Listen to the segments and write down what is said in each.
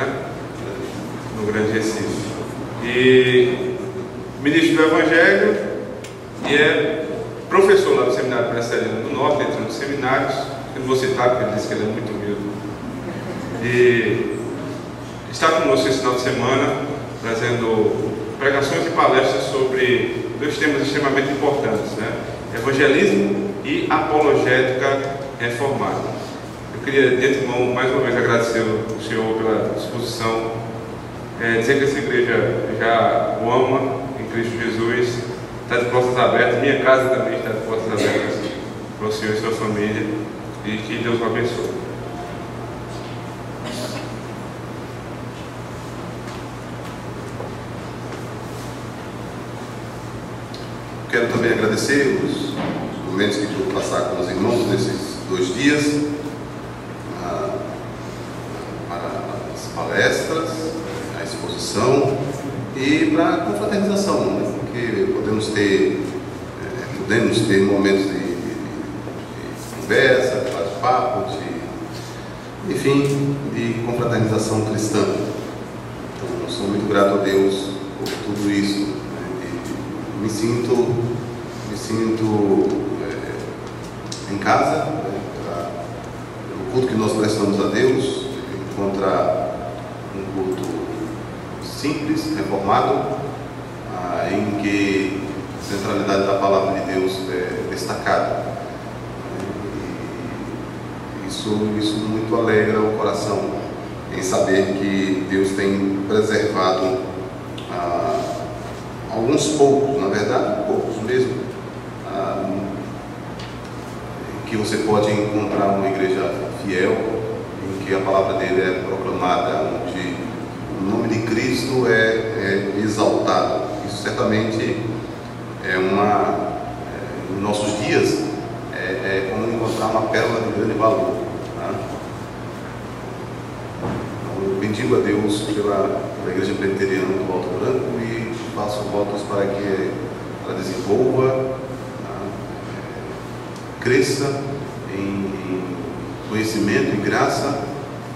né? No Grande Recife. E ministro do Evangelho e é professor lá no Seminário Presbiteriano do Norte, entre outros seminários. Eu não vou citar porque ele disse que ele é muito humilde. E está conosco esse final de semana, trazendo pregações e palestras sobre dois temas extremamente importantes, né? Evangelismo e apologética reformada. Eu queria, de antemão, mais uma vez agradecer ao senhor pela disposição, dizer que essa igreja já o ama em Cristo Jesus, está de portas abertas, minha casa também está de portas abertas para o senhor e sua família, e que Deus o abençoe. Quero também agradecer os momentos que pude passar com os irmãos nesses 2 dias, para as palestras, a exposição e para a confraternização, né? Porque podemos ter momentos de conversa, de bate-papo, enfim, de confraternização cristã. Então, sou muito grato a Deus por tudo isso, né? E me sinto em casa, né? O culto que nós prestamos a Deus encontra um culto simples, reformado, em que a centralidade da palavra de Deus é destacada. E isso muito alegra o coração, em saber que Deus tem preservado alguns poucos, na verdade, poucos mesmo, que você pode encontrar uma igreja fiel, em que a palavra dele é proclamada, onde o nome de Cristo é exaltado. Isso certamente nos nossos dias, é como encontrar uma pérola de grande valor. Tá? Então, eu bendigo a Deus pela Igreja Presbiteriana do Alto Branco e faço votos para que ela desenvolva, cresça em conhecimento e graça,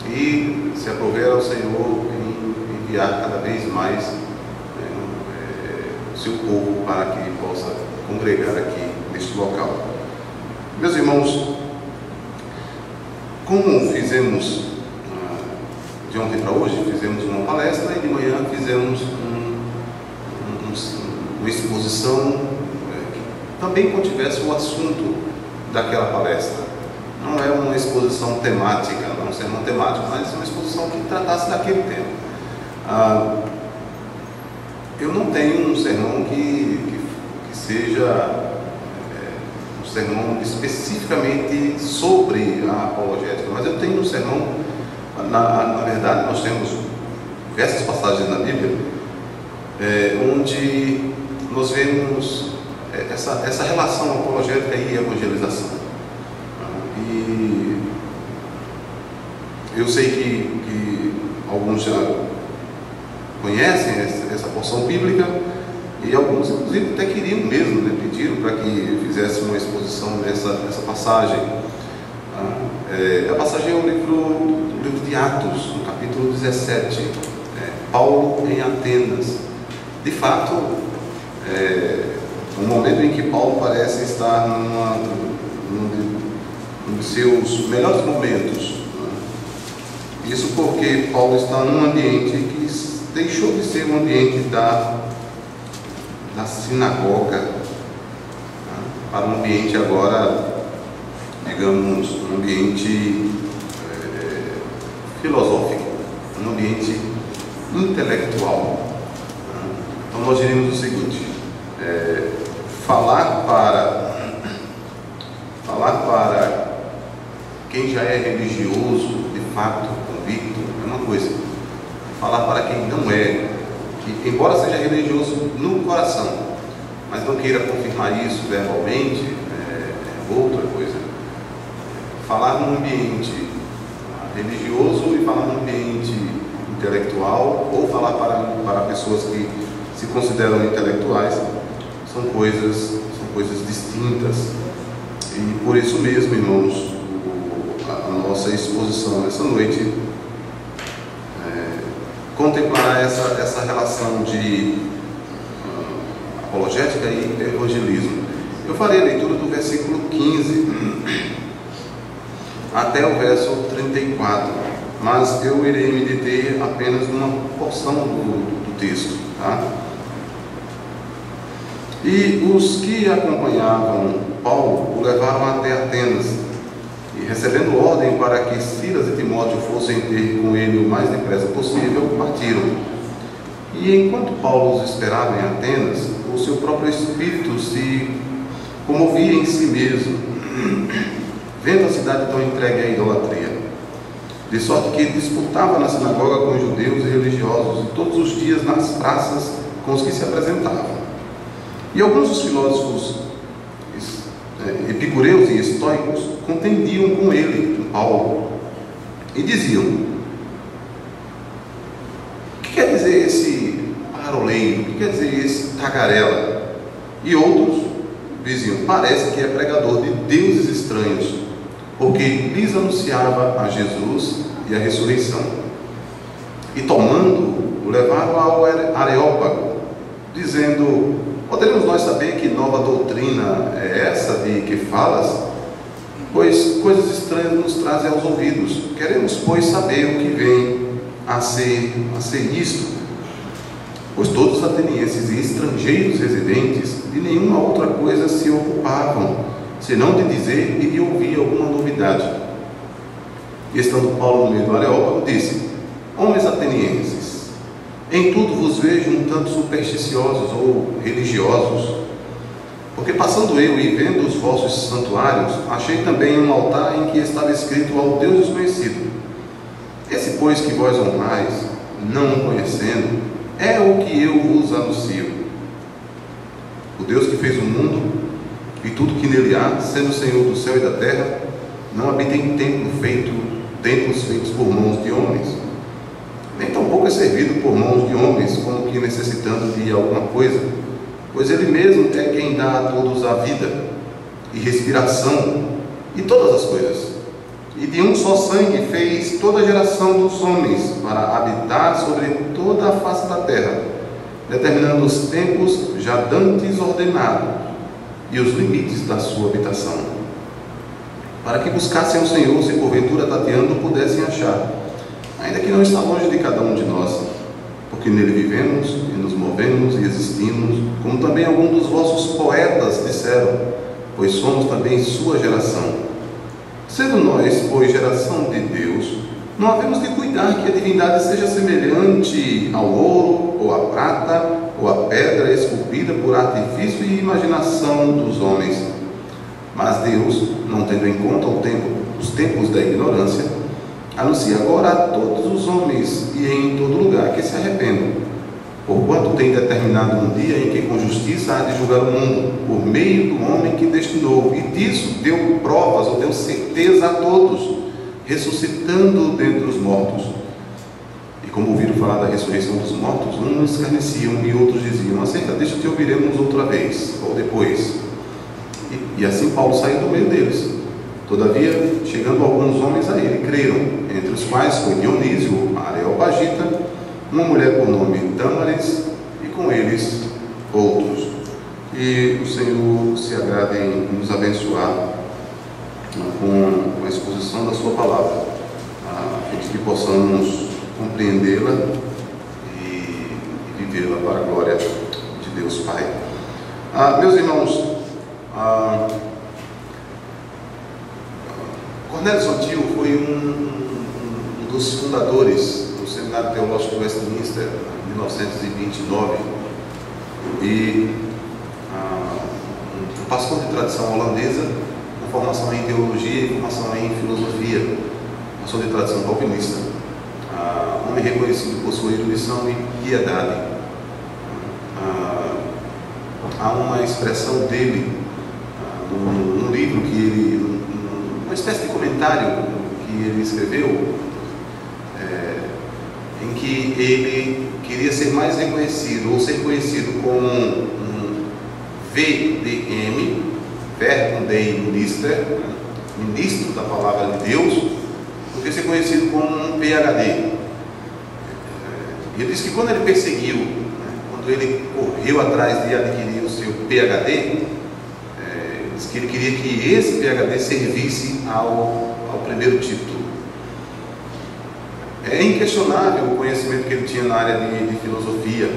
e se aprover ao Senhor em enviar cada vez mais o seu povo para que possa congregar aqui neste local. Meus irmãos, como fizemos de ontem para hoje, fizemos uma palestra e de manhã fizemos uma exposição que também contivesse o assunto daquela palestra. Não é uma exposição temática, não é um sermão temático, mas uma exposição que tratasse daquele tema. Eu não tenho um sermão que seja um sermão especificamente sobre a apologética, mas eu tenho um sermão, na verdade nós temos diversas passagens na Bíblia, onde nós vemos essa relação apologética e evangelização. E eu sei que alguns já conhecem essa porção bíblica, e alguns inclusive até queriam mesmo, né? Pediram para que fizesse uma exposição dessa passagem. A passagem é o livro de Atos, no capítulo 17, Paulo em Atenas. De fato, um momento em que Paulo parece estar num dos seus melhores momentos, né? Isso porque Paulo está num ambiente que deixou de ser um ambiente da sinagoga, né? Para um ambiente agora, digamos, um ambiente filosófico, um ambiente intelectual. Então nós diremos o seguinte: falar para quem já é religioso, de fato, convicto, é uma coisa. Falar para quem não é, que embora seja religioso no coração, mas não queira confirmar isso verbalmente, é outra coisa. Falar num ambiente religioso e falar num ambiente intelectual, ou falar para pessoas que se consideram intelectuais, são coisas distintas. E por isso mesmo, irmãos, a nossa exposição essa noite contemplará essa relação de apologética e evangelismo. Eu farei a leitura do versículo 15 até o verso 34, mas eu irei me deter apenas numa porção do texto, tá? E os que acompanhavam Paulo o levaram até Atenas, e recebendo ordem para que Silas e Timóteo fossem ter com ele o mais depressa possível, partiram. E enquanto Paulo os esperava em Atenas, o seu próprio espírito se comovia em si mesmo, vendo a cidade tão entregue à idolatria, de sorte que disputava na sinagoga com os judeus e religiosos, e todos os dias nas praças com os que se apresentavam. E alguns dos filósofos epicureus e estoicos contendiam com ele, com Paulo, e diziam: o que quer dizer esse paroleiro? O que quer dizer esse tagarela? E outros diziam: parece que é pregador de deuses estranhos, porque lhes anunciava a Jesus e a ressurreição. E tomando, o levaram ao Areópago, dizendo: poderemos nós saber que nova doutrina é essa de que falas? Pois coisas estranhas nos trazem aos ouvidos. Queremos, pois, saber o que vem a ser isto. Pois todos os atenienses e estrangeiros residentes de nenhuma outra coisa se ocupavam, senão de dizer e de ouvir alguma novidade. E estando Paulo no meio do Areópago, disse: homens atenienses, em tudo vos vejo um tanto supersticiosos ou religiosos, porque passando eu e vendo os vossos santuários, achei também um altar em que estava escrito ao Deus desconhecido. Esse, pois, que vós honrais, não o conhecendo, é o que eu vos anuncio. O Deus que fez o mundo e tudo que nele há, sendo o Senhor do céu e da terra, não habita em templos feitos por mãos de homens, nem tampouco é servido por mãos de homens, como que necessitando de alguma coisa, pois ele mesmo é quem dá a todos a vida e respiração e todas as coisas. E de um só sangue fez toda a geração dos homens para habitar sobre toda a face da terra, determinando os tempos já dantes ordenados e os limites da sua habitação, para que buscassem o Senhor, se porventura tateando pudessem achar, ainda que não está longe de cada um de nós, porque nele vivemos e nos movemos e existimos, como também alguns dos vossos poetas disseram, pois somos também sua geração. Sendo nós, pois, geração de Deus, não havemos de cuidar que a divindade seja semelhante ao ouro, ou à prata, ou à pedra esculpida por artifício e imaginação dos homens. Mas Deus, não tendo em conta os tempos da ignorância, anuncia agora a todos os homens e em todo lugar que se arrependam, porquanto tem determinado um dia em que com justiça há de julgar o mundo, por meio do homem que destinou, e disso deu provas, ou deu certeza a todos, ressuscitando dentre os mortos. E como ouviram falar da ressurreição dos mortos, uns escarneciam e outros diziam: acerca disto te ouviremos outra vez, ou depois. E assim Paulo saiu do meio deles. Todavia, chegando alguns homens a ele, creram, entre os quais foi Dionísio, Areopagita, uma mulher por nome Dâmaris, e com eles outros. E o Senhor se agrade em nos abençoar com a exposição da sua palavra, a fim de que possamos compreendê-la e vivê-la para a glória de Deus Pai. Meus irmãos, Cornélio Sotil foi um dos fundadores do Seminário Teológico de Westminster, em 1929, e um pastor de tradição holandesa, com formação em teologia e formação em filosofia, pastor de tradição calvinista, homem reconhecido por sua erudição e piedade. Há uma expressão dele num livro que ele, uma espécie de comentário que ele escreveu, em que ele queria ser mais reconhecido, ou ser conhecido como um VDM, Verbum Dei Minister, ministro da Palavra de Deus, do que ser conhecido como um PhD. E ele disse que quando ele perseguiu, né, quando ele correu atrás de adquirir o seu PhD, disse que ele queria que esse PhD servisse ao primeiro título. É inquestionável o conhecimento que ele tinha na área de filosofia.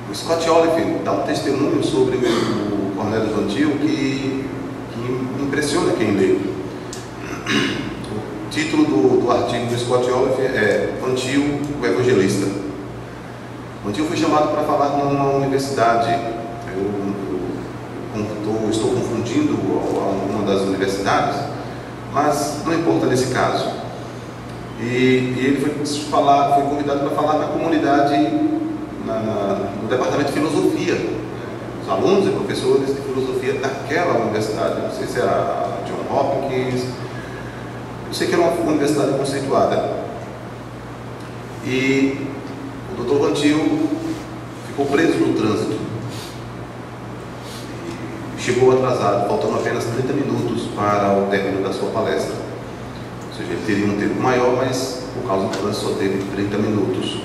O Scott Oliphint dá um testemunho sobre o Cornelius Van Til que impressiona quem lê. O título do artigo do Scott Oliphint é Van Til, o Evangelista. Van Til foi chamado para falar numa universidade. Estou confundindo uma das universidades, mas não importa nesse caso. E ele foi convidado para falar na comunidade, no departamento de filosofia, os alunos e professores de filosofia daquela universidade. Não sei se era a John Hopkins, eu sei que era uma universidade conceituada. E o Dr. Van Til ficou preso no trânsito. Chegou atrasado, faltando apenas 30 minutos para o término da sua palestra. Ou seja, ele teria um tempo maior, mas por causa do trânsito só teve 30 minutos.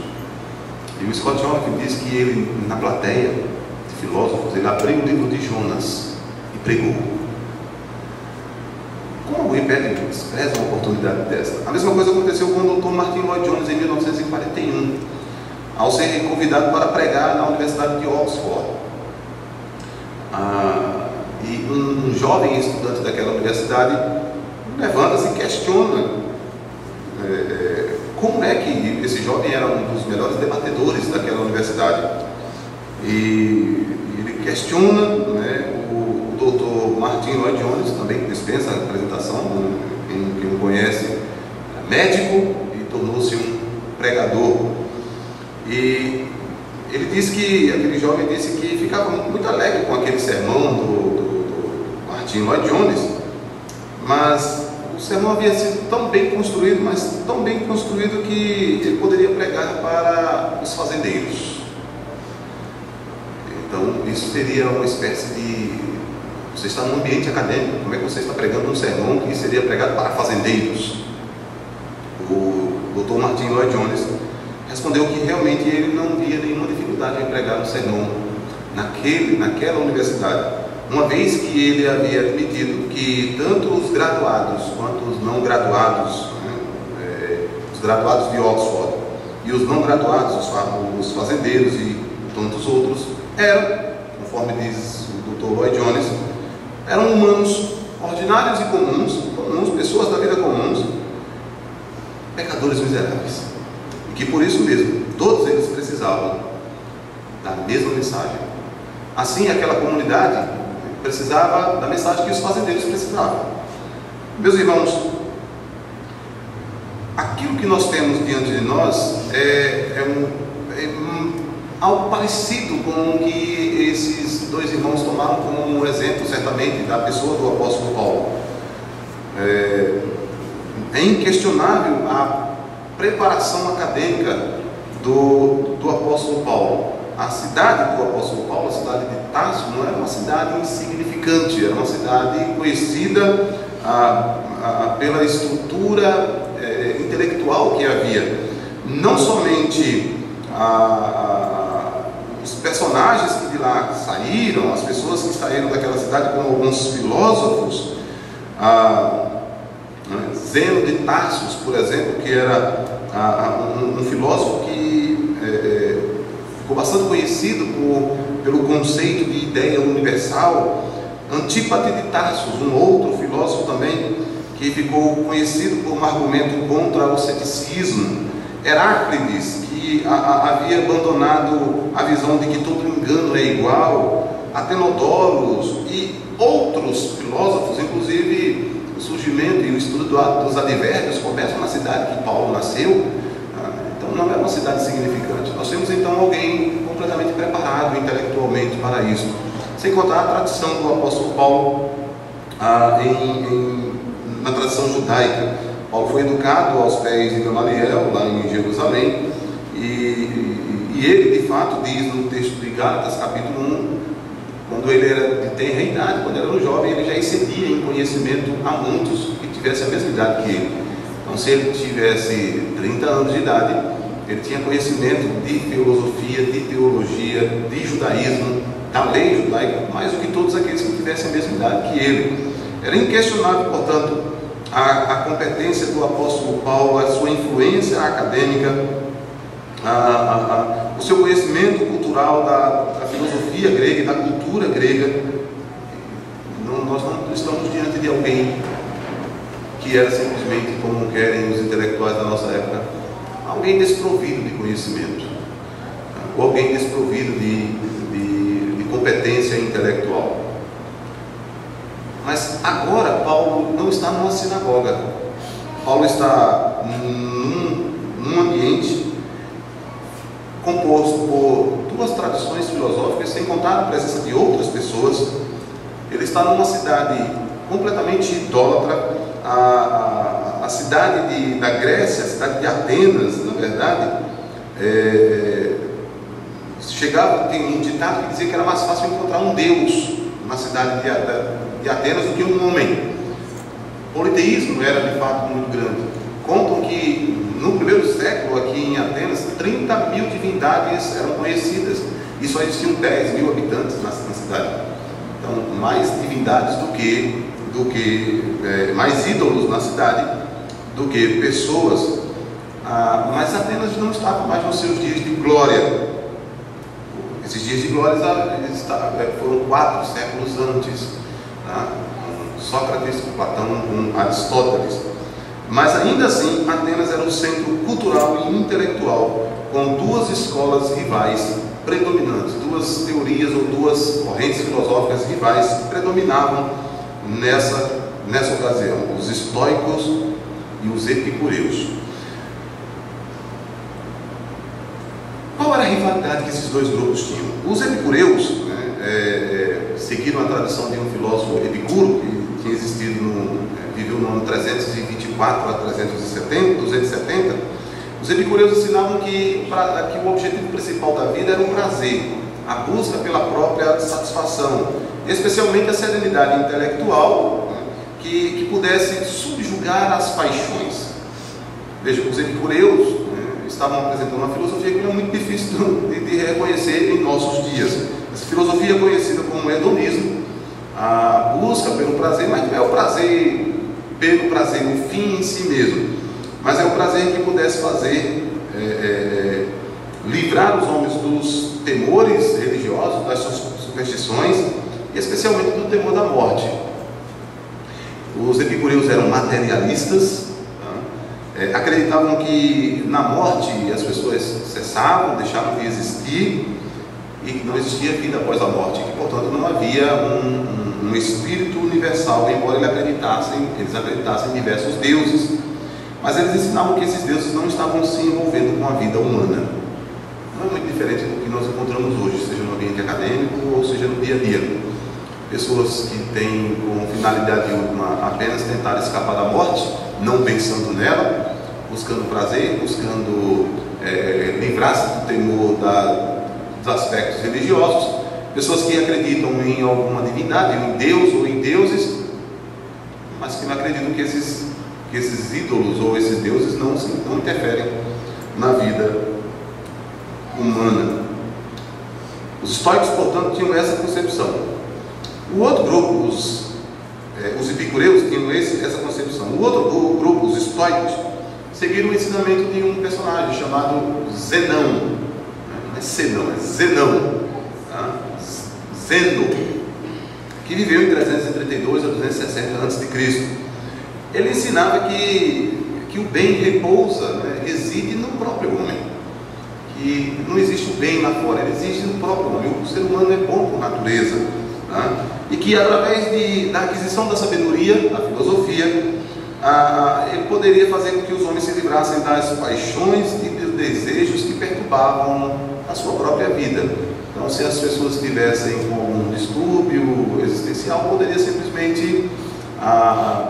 E o Scott Oliphint diz que ele, na plateia de filósofos, ele abriu o livro de Jonas e pregou. Como alguém despreza uma oportunidade dessa? A mesma coisa aconteceu com o Dr. Martin Lloyd Jones em 1941, ao ser convidado para pregar na Universidade de Oxford. E um jovem estudante daquela universidade levanta-se e questiona como é que esse jovem era um dos melhores debatedores daquela universidade. E ele questiona, né, o Dr. Martin Lloyd Jones, também dispensa a apresentação, quem o conhece, médico e tornou-se um pregador. E ele disse que, aquele jovem disse que ficava muito alegre com aquele sermão do Martin Lloyd Jones, mas o sermão havia sido tão bem construído, mas tão bem construído que ele poderia pregar para os fazendeiros. Então, isso seria uma espécie de... Você está num ambiente acadêmico, como é que você está pregando um sermão que seria pregado para fazendeiros? O Dr. Martin Lloyd Jones respondeu que realmente ele não via nenhuma dificuldade em pregar um sermão naquela universidade, uma vez que ele havia admitido que tanto os graduados quanto os não graduados, os graduados de Oxford e os não graduados, os fazendeiros e tantos outros, eram, conforme diz o Dr. Lloyd Jones, eram humanos ordinários e comuns, pessoas da vida comuns, pecadores miseráveis. E que por isso mesmo, todos eles precisavam da mesma mensagem. Assim, aquela comunidade precisava da mensagem que os fazendeiros precisavam. Meus irmãos, aquilo que nós temos diante de nós algo parecido com o que esses dois irmãos tomaram como um exemplo, certamente, da pessoa do apóstolo Paulo. É inquestionável a preparação acadêmica do apóstolo Paulo. A cidade do apóstolo Paulo, a cidade de Tarso, não era uma cidade insignificante, era uma cidade conhecida pela estrutura intelectual que havia. Não somente os personagens que de lá saíram, as pessoas que saíram daquela cidade, como alguns filósofos, Zeno de Tarsus, por exemplo, que era um filósofo que ficou bastante conhecido pelo conceito de ideia universal. Antípate de Tarsus, um outro filósofo também, que ficou conhecido por um argumento contra o ceticismo. Heráclides, que havia abandonado a visão de que todo engano é igual. Atenodorus e outros filósofos, inclusive o surgimento e o estudo dos advérbios começam na cidade que Paulo nasceu. Então não é uma cidade significante. Nós temos então alguém completamente preparado intelectualmente para isso. Sem contar a tradição do apóstolo Paulo na tradição judaica. Paulo foi educado aos pés de Gamaliel, lá em Jerusalém, e ele de fato diz no texto de Gálatas, capítulo 1, quando ele era de tenra idade, quando era um jovem, ele já excedia em conhecimento a muitos que tivessem a mesma idade que ele. Então, se ele tivesse 30 anos de idade, ele tinha conhecimento de filosofia, de teologia, de judaísmo, da lei judaica, mais do que todos aqueles que tivessem a mesma idade que ele. Era inquestionável, portanto, a competência do apóstolo Paulo, a sua influência acadêmica, o seu conhecimento cultural da filosofia grega e da cultura grega. Nós não estamos diante de alguém que era simplesmente, como querem os intelectuais da nossa época, alguém desprovido de conhecimento, ou alguém desprovido de competência intelectual. Mas agora Paulo não está numa sinagoga. Paulo está num ambiente composto por duas tradições filosóficas, sem contar a presença de outras pessoas. Ele está numa cidade completamente idólatra, a cidade da Grécia, a cidade de Atenas, na verdade, tem um ditado que dizia que era mais fácil encontrar um deus na cidade de Atenas do que um homem. O politeísmo era de fato muito grande. Contam que no primeiro século aqui em Atenas 30 mil divindades eram conhecidas e só existiam 10 mil habitantes na cidade. Então, mais divindades mais ídolos na cidade do que pessoas. Mas Atenas não estava mais nos seus dias de glória. Esses dias de glória foram 4 séculos antes, com Sócrates, com Platão, com Aristóteles. Mas ainda assim, Atenas era um centro cultural e intelectual, com duas escolas rivais predominantes, duas teorias ou duas correntes filosóficas rivais predominavam nessa ocasião: os estoicos e os epicureus. Qual era a rivalidade que esses dois grupos tinham? Os epicureus seguiram a tradição de um filósofo Epicuro, que tinha existido viveu no ano 324 a 270. Os epicureus ensinavam que o objetivo principal da vida era o prazer, a busca pela própria satisfação, especialmente a serenidade intelectual, que pudesse subjugar as paixões. Veja, os epicureus estavam apresentando uma filosofia que era muito difícil de reconhecer em nossos dias. Essa filosofia é conhecida como hedonismo, a busca pelo prazer, mas não é o prazer pelo prazer, o fim em si mesmo, mas é o prazer que pudesse fazer livrar os homens dos temores religiosos, das suas superstições, e especialmente do temor da morte. Os epicureus eram materialistas, acreditavam que na morte as pessoas cessavam, deixavam de existir e que não existia vida após a morte, que portanto não havia um espírito universal, embora eles acreditassem em diversos deuses. Mas eles ensinavam que esses deuses não estavam se envolvendo com a vida humana. Não é muito diferente do que nós encontramos hoje, seja no ambiente acadêmico ou seja no dia a dia. Pessoas que têm como finalidade última apenas tentar escapar da morte, não pensando nela, buscando prazer, buscando livrar-se do temor dos aspectos religiosos. Pessoas que acreditam em alguma divindade, em Deus ou em deuses, mas que não acreditam que esses ídolos ou esses deuses não interferem na vida humana. Os estoicos, portanto, tinham essa concepção. O outro grupo, os epicureus, tinham essa concepção. O outro grupo, os estoicos, seguiram o ensinamento de um personagem chamado Zenão. Não é Zenão, é Zenão. Zeno, que viveu em 332 a 260 a.C. Ele ensinava que o bem repousa, reside no próprio homem, que não existe o bem lá fora, ele existe no próprio homem. O ser humano é bom por natureza, e que através da aquisição da sabedoria, da filosofia, ele poderia fazer com que os homens se livrassem das paixões e dos desejos que perturbavam a sua própria vida. Então, se as pessoas tivessem um distúrbio existencial, poderia simplesmente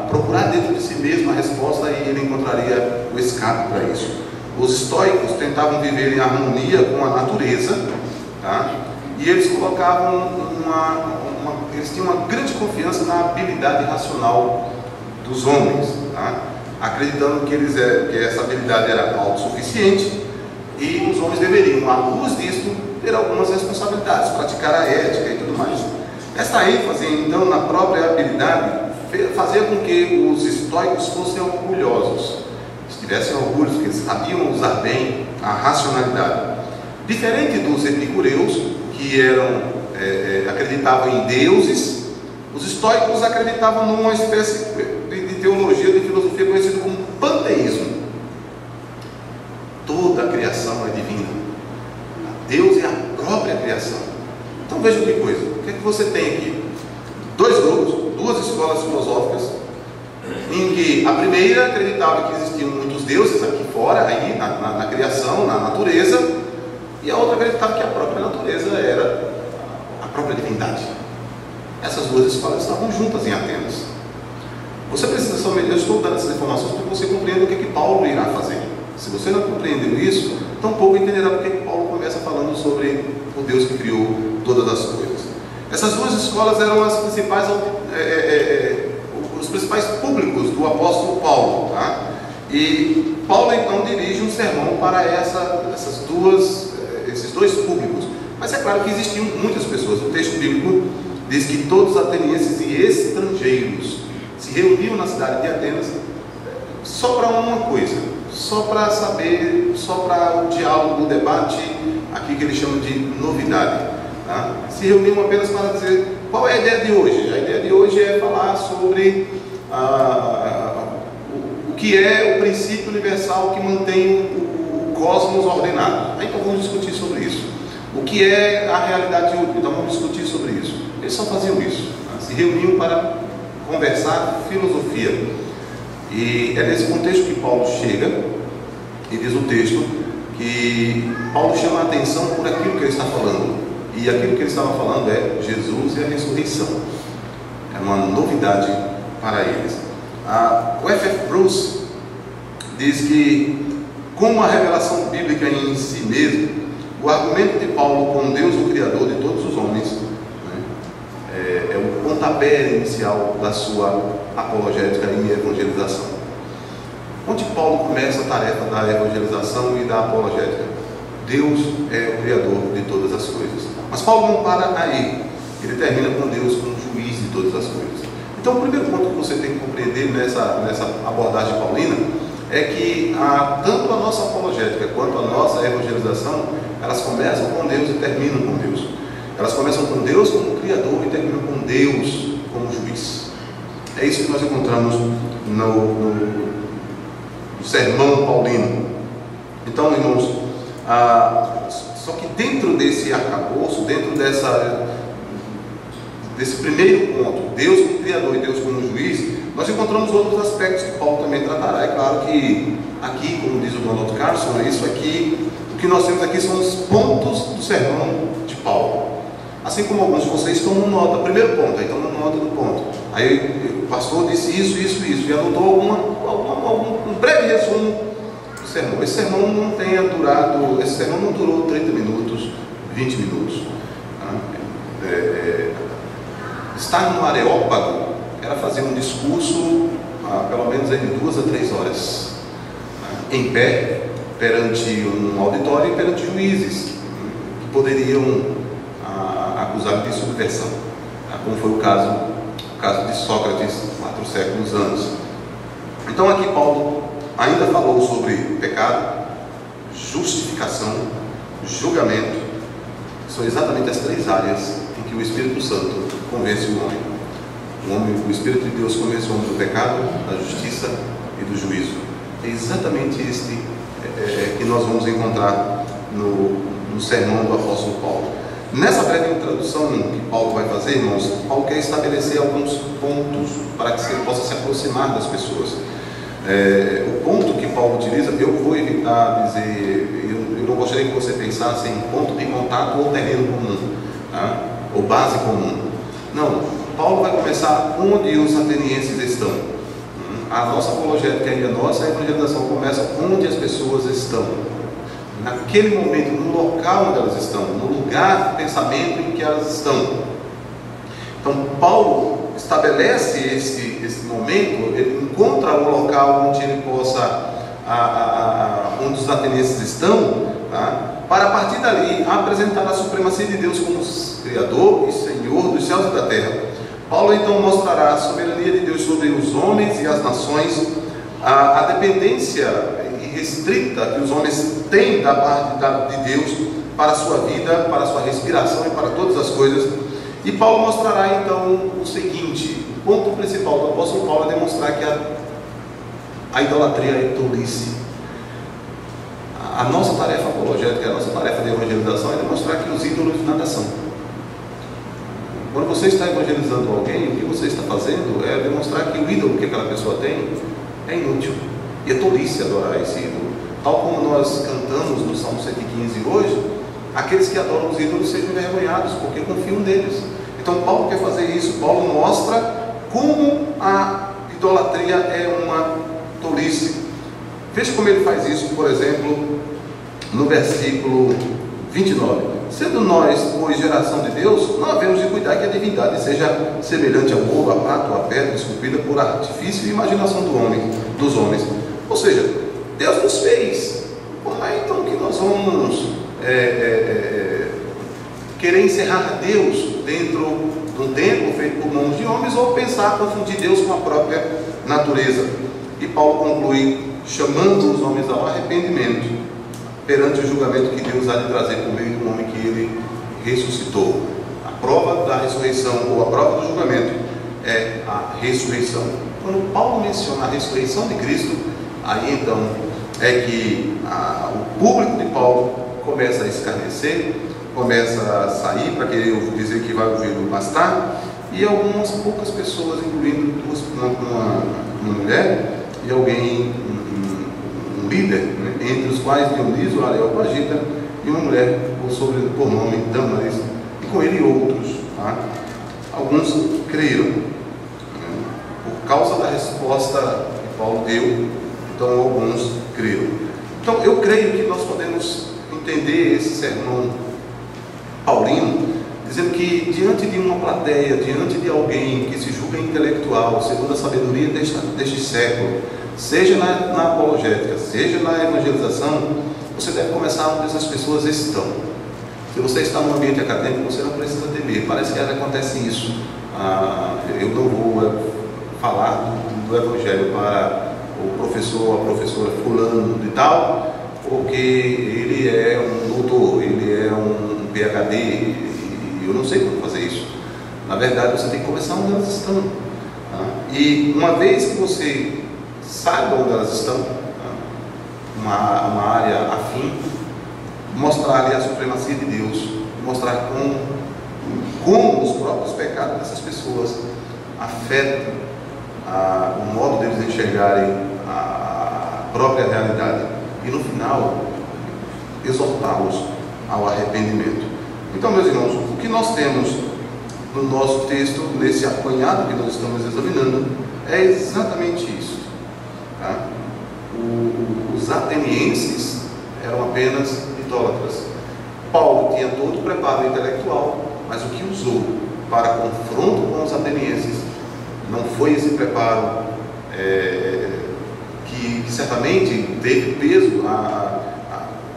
procurar dentro de si mesmo a resposta e ele encontraria o escape para isso. Os estoicos tentavam viver em harmonia com a natureza, e eles colocavam eles tinham uma grande confiança na habilidade racional dos homens, acreditando que essa habilidade era autossuficiente deveriam, à luz disto, ter algumas responsabilidades, praticar a ética e tudo mais. Esta ênfase, então, na própria habilidade, fazia com que os estoicos fossem orgulhosos, tivessem orgulho, que eles sabiam usar bem a racionalidade. Diferente dos epicureus, que acreditavam em deuses, os estoicos acreditavam numa espécie de teologia, de filosofia conhecida como panteísmo. Toda a criação é divina. Deus é a própria criação. Então veja que coisa. O que é que você tem aqui? Dois grupos, duas escolas filosóficas, em que a primeira acreditava que existiam muitos deuses aqui fora, aí, na criação, na natureza, e a outra acreditava que a própria natureza era a própria divindade. Essas duas escolas estavam juntas em Atenas. Você precisa somente, eu estou dando essas informações para que você compreenda o que Paulo irá fazer. Se você não compreendeu isso, tampouco entenderá porque Paulo começa falando sobre o Deus que criou todas as coisas. Essas duas escolas eram as principais, os principais públicos do apóstolo Paulo, tá? E Paulo então dirige um sermão para esses dois públicos. Mas é claro que existiam muitas pessoas. O texto bíblico diz que todos os atenienses e estrangeiros se reuniam na cidade de Atenas só para uma coisa, só para saber, só para o diálogo, o debate, aqui que eles chamam de novidade, tá? Se reuniam apenas para dizer qual é a ideia de hoje. A ideia de hoje é falar sobre o que é o princípio universal que mantém o cosmos ordenado. Então vamos discutir sobre isso. O que é a realidade útil? Então vamos discutir sobre isso. Eles só faziam isso, tá? Se reuniam para conversar filosofia. E é nesse contexto que Paulo chega e diz o texto que Paulo chama a atenção por aquilo que ele está falando. E aquilo que ele estava falando é Jesus e a ressurreição. É uma novidade para eles. O F.F. Bruce diz que, como a revelação bíblica em si mesmo, o argumento de Paulo com Deus, o Criador de todos os homens, é o pontapé inicial da sua apologética e evangelização. Onde Paulo começa a tarefa da evangelização e da apologética? Deus é o Criador de todas as coisas. Mas Paulo não para aí. Ele termina com Deus como juiz de todas as coisas. Então o primeiro ponto que você tem que compreender nessa abordagem paulina é que tanto a nossa apologética quanto a nossa evangelização, elas começam com Deus e terminam com Deus. Elas começam com Deus como Criador e terminam com Deus como juiz. É isso que nós encontramos no sermão paulino. Então, irmãos, só que dentro desse arcabouço, dentro desse primeiro ponto, Deus como Criador e Deus como juiz, nós encontramos outros aspectos que Paulo também tratará. É claro que aqui, como diz o Donald Carson, isso aqui, o que nós temos aqui são os pontos do sermão de Paulo. Assim como alguns de vocês tomam nota, primeiro ponto, aí tomam nota do ponto. Aí o pastor disse isso, e anotou um breve resumo do sermão. Esse sermão não durou 30 minutos, 20 minutos. Estar no Areópago era fazer um discurso, pelo menos de 2 a 3 horas, em pé, perante um auditório e perante juízes que poderiam acusar de subversão, como foi o caso de Sócrates 4 séculos antes. Então aqui Paulo ainda falou sobre pecado, justificação, julgamento. São exatamente as 3 áreas em que o Espírito Santo convence o homem. O Espírito de Deus convence o homem do pecado, da justiça e do juízo. É exatamente este que nós vamos encontrar no sermão do apóstolo Paulo. Nessa breve introdução que Paulo vai fazer, irmãos, Paulo quer estabelecer alguns pontos para que ele possa se aproximar das pessoas. O ponto que Paulo utiliza, eu vou evitar dizer, eu não gostaria que você pensasse em ponto de contato ou terreno comum, tá? Ou base comum. Não, Paulo vai começar onde os atenienses estão. A nossa apologética e a nossa evangelização começa onde as pessoas estão. Naquele momento, no local onde elas estão, no lugar de pensamento em que elas estão. Então Paulo estabelece esse momento, ele encontra o local onde ele possa, onde os atenienses estão, tá? Para a partir dali apresentar a supremacia de Deus como Criador e Senhor dos céus e da terra. Paulo então mostrará a soberania de Deus sobre os homens e as nações, a dependência irrestrita que os homens têm da parte de Deus para a sua vida, para a sua respiração e para todas as coisas. E Paulo mostrará então o seguinte: o ponto principal do apóstolo Paulo é demonstrar que a idolatria é tolice. A nossa tarefa apologética, a nossa tarefa de evangelização é demonstrar que os ídolos nada são. Quando você está evangelizando alguém, o que você está fazendo é demonstrar que o ídolo que aquela pessoa tem é inútil. E é tolice adorar esse ídolo. Tal como nós cantamos no Salmo 115 hoje, aqueles que adoram os ídolos sejam envergonhados, porque confiam neles. Então Paulo quer fazer isso. Paulo mostra como a idolatria é uma tolice. Veja como ele faz isso, por exemplo, no versículo 29. Sendo nós, pois, geração de Deus, não havemos de cuidar que a divindade seja semelhante ao ouro, a prata ou a pedra, esculpida por artifício e imaginação dos homens. Ou seja, Deus nos fez. Como é então que nós vamos querer encerrar Deus dentro de um templo feito por mãos de homens, ou pensar confundir Deus com a própria natureza? E Paulo conclui chamando os homens ao arrependimento perante o julgamento que Deus há de trazer por meio do homem que ele ressuscitou. A prova da ressurreição, ou a prova do julgamento, é a ressurreição. Quando Paulo menciona a ressurreição de Cristo, aí então é que o público de Paulo começa a escarnecer, começa a sair para querer dizer que vai ouvi-lo bastar, e algumas poucas pessoas, incluindo uma mulher e alguém, um líder, né, entre os quais Dionísio, Areopagita, e uma mulher por nome Damaris, e com ele outros, tá? Alguns creram, né, por causa da resposta que Paulo deu. Então alguns creram. Então eu creio que nós podemos entender esse sermão paulino dizendo que diante de uma plateia, diante de alguém que se julga intelectual, segundo a sabedoria deste século, seja na apologética, seja na evangelização, você deve começar onde essas pessoas estão. Se você está no ambiente acadêmico, você não precisa temer. Parece que acontece isso. Eu não vou falar do evangelho para o professor ou a professora fulano de tal, porque ele é um doutor, ele é um PhD, e eu não sei como fazer isso. Na verdade, você tem que começar onde elas estão, tá? E uma vez que você saiba onde elas estão, tá? uma área afim, mostrar ali a supremacia de Deus, mostrar como os próprios pecados dessas pessoas afetam o modo deles enxergarem a própria realidade, e no final exortá-los ao arrependimento. Então, meus irmãos, o que nós temos no nosso texto, nesse apanhado que nós estamos examinando, é exatamente isso, tá? Os atenienses eram apenas idólatras. Paulo tinha todo o preparo intelectual, mas o que usou para confronto com os atenienses não foi esse preparo que certamente teve peso.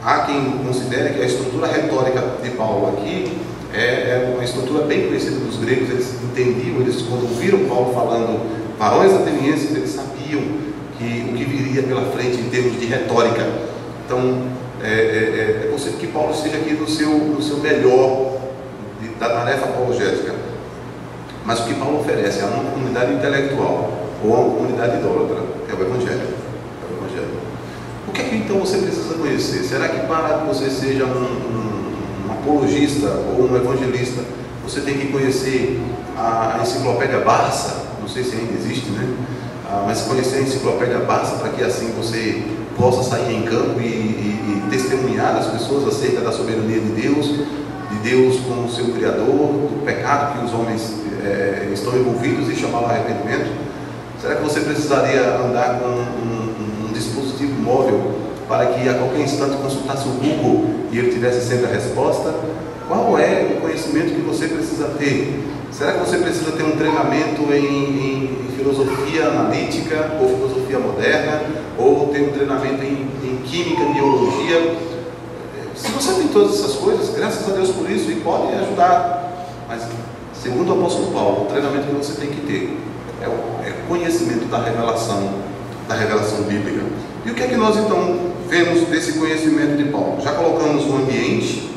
Há quem considere que a estrutura retórica de Paulo aqui é uma estrutura bem conhecida dos gregos. Eles entendiam, quando ouviram Paulo falando varões atenienses, eles sabiam o que viria pela frente em termos de retórica. Então, é possível que Paulo esteja aqui no seu melhor da tarefa apologética. Mas o que Paulo oferece a uma comunidade intelectual ou a uma comunidade idólatra é o Evangelho. O que é que então você precisa conhecer? Será que para que você seja um apologista ou um evangelista, você tem que conhecer a enciclopédia Barça? Não sei se ainda existe, né? Mas conhecer a enciclopédia Barça para que assim você possa sair em campo e testemunhar às pessoas acerca da soberania de Deus como seu Criador, do pecado que os homens estão envolvidos e chamá-lo ao arrependimento? Será que você precisaria andar com um dispositivo móvel para que a qualquer instante consultasse o Google e ele tivesse sempre a resposta? Qual é o conhecimento que você precisa ter? Será que você precisa ter um treinamento em filosofia analítica ou filosofia moderna, ou ter um treinamento em química, biologia? Se você tem todas essas coisas, graças a Deus por isso, e pode ajudar. Mas, segundo o apóstolo Paulo, o treinamento que você tem que ter é conhecimento da revelação bíblica. E o que é que nós então vemos desse conhecimento de Paulo? Já colocamos o ambiente,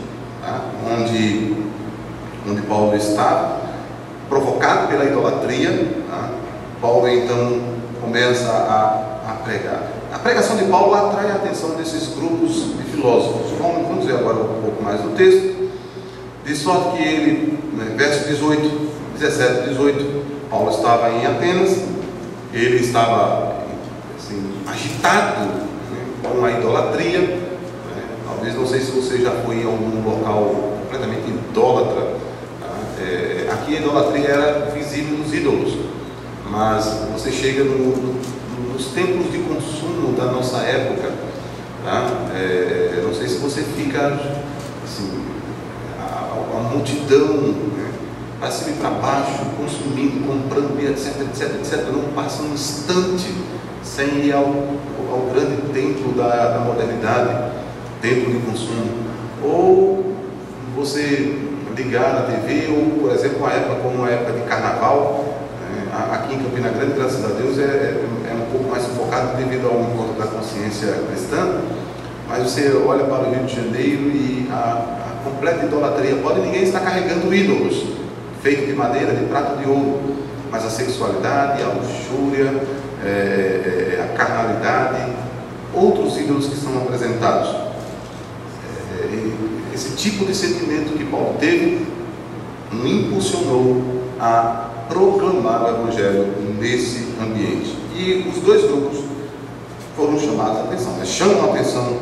tá? onde Paulo estava, provocado pela idolatria. Tá? Paulo então começa a pregar. A pregação de Paulo atrai a atenção desses grupos de filósofos. Vamos ver agora um pouco mais do texto. De sorte que ele, verso 17, 18, Paulo estava em Atenas, ele estava assim, agitado com a idolatria. Talvez, não sei se você já foi a algum local completamente idólatra. Aqui a idolatria era visível nos ídolos, mas você chega nos templos de consumo da nossa época, tá? Não sei se você fica assim, a multidão, para cima e para baixo, consumindo, comprando, etc. Não passa um instante sem ir ao grande templo da modernidade, templo de consumo. Ou você ligar na TV, ou por exemplo, uma época como a época de carnaval, aqui em Campina Grande, graças a Deus, é um pouco mais sufocado devido ao encontro da consciência cristã, mas você olha para o Rio de Janeiro e a completa idolatria. Ninguém está carregando ídolos feitos de madeira, de prata, de ouro, mas a sexualidade, a luxúria, a carnalidade, outros ídolos que são apresentados. Esse tipo de sentimento que Paulo teve o impulsionou a proclamar o Evangelho nesse ambiente. E os dois grupos foram chamados a atenção, chamam a atenção,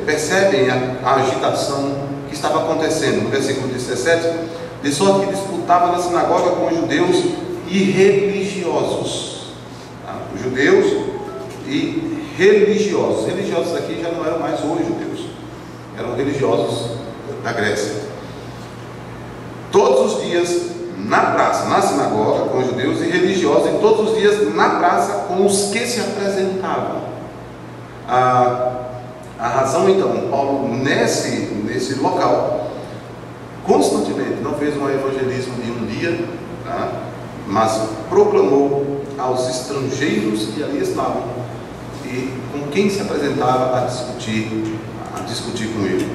percebem a agitação que estava acontecendo. No versículo 17, de sorte que disputava na sinagoga com judeus e religiosos. Tá? Judeus e religiosos. Religiosos aqui já não eram mais os judeus, eram religiosos da Grécia. Todos os dias na praça, na sinagoga com os judeus e religiosos, e todos os dias na praça com os que se apresentavam. A razão então, Paulo nesse local constantemente não fez um evangelismo de um dia, tá? Mas proclamou aos estrangeiros que ali estavam e com quem se apresentava a discutir com ele.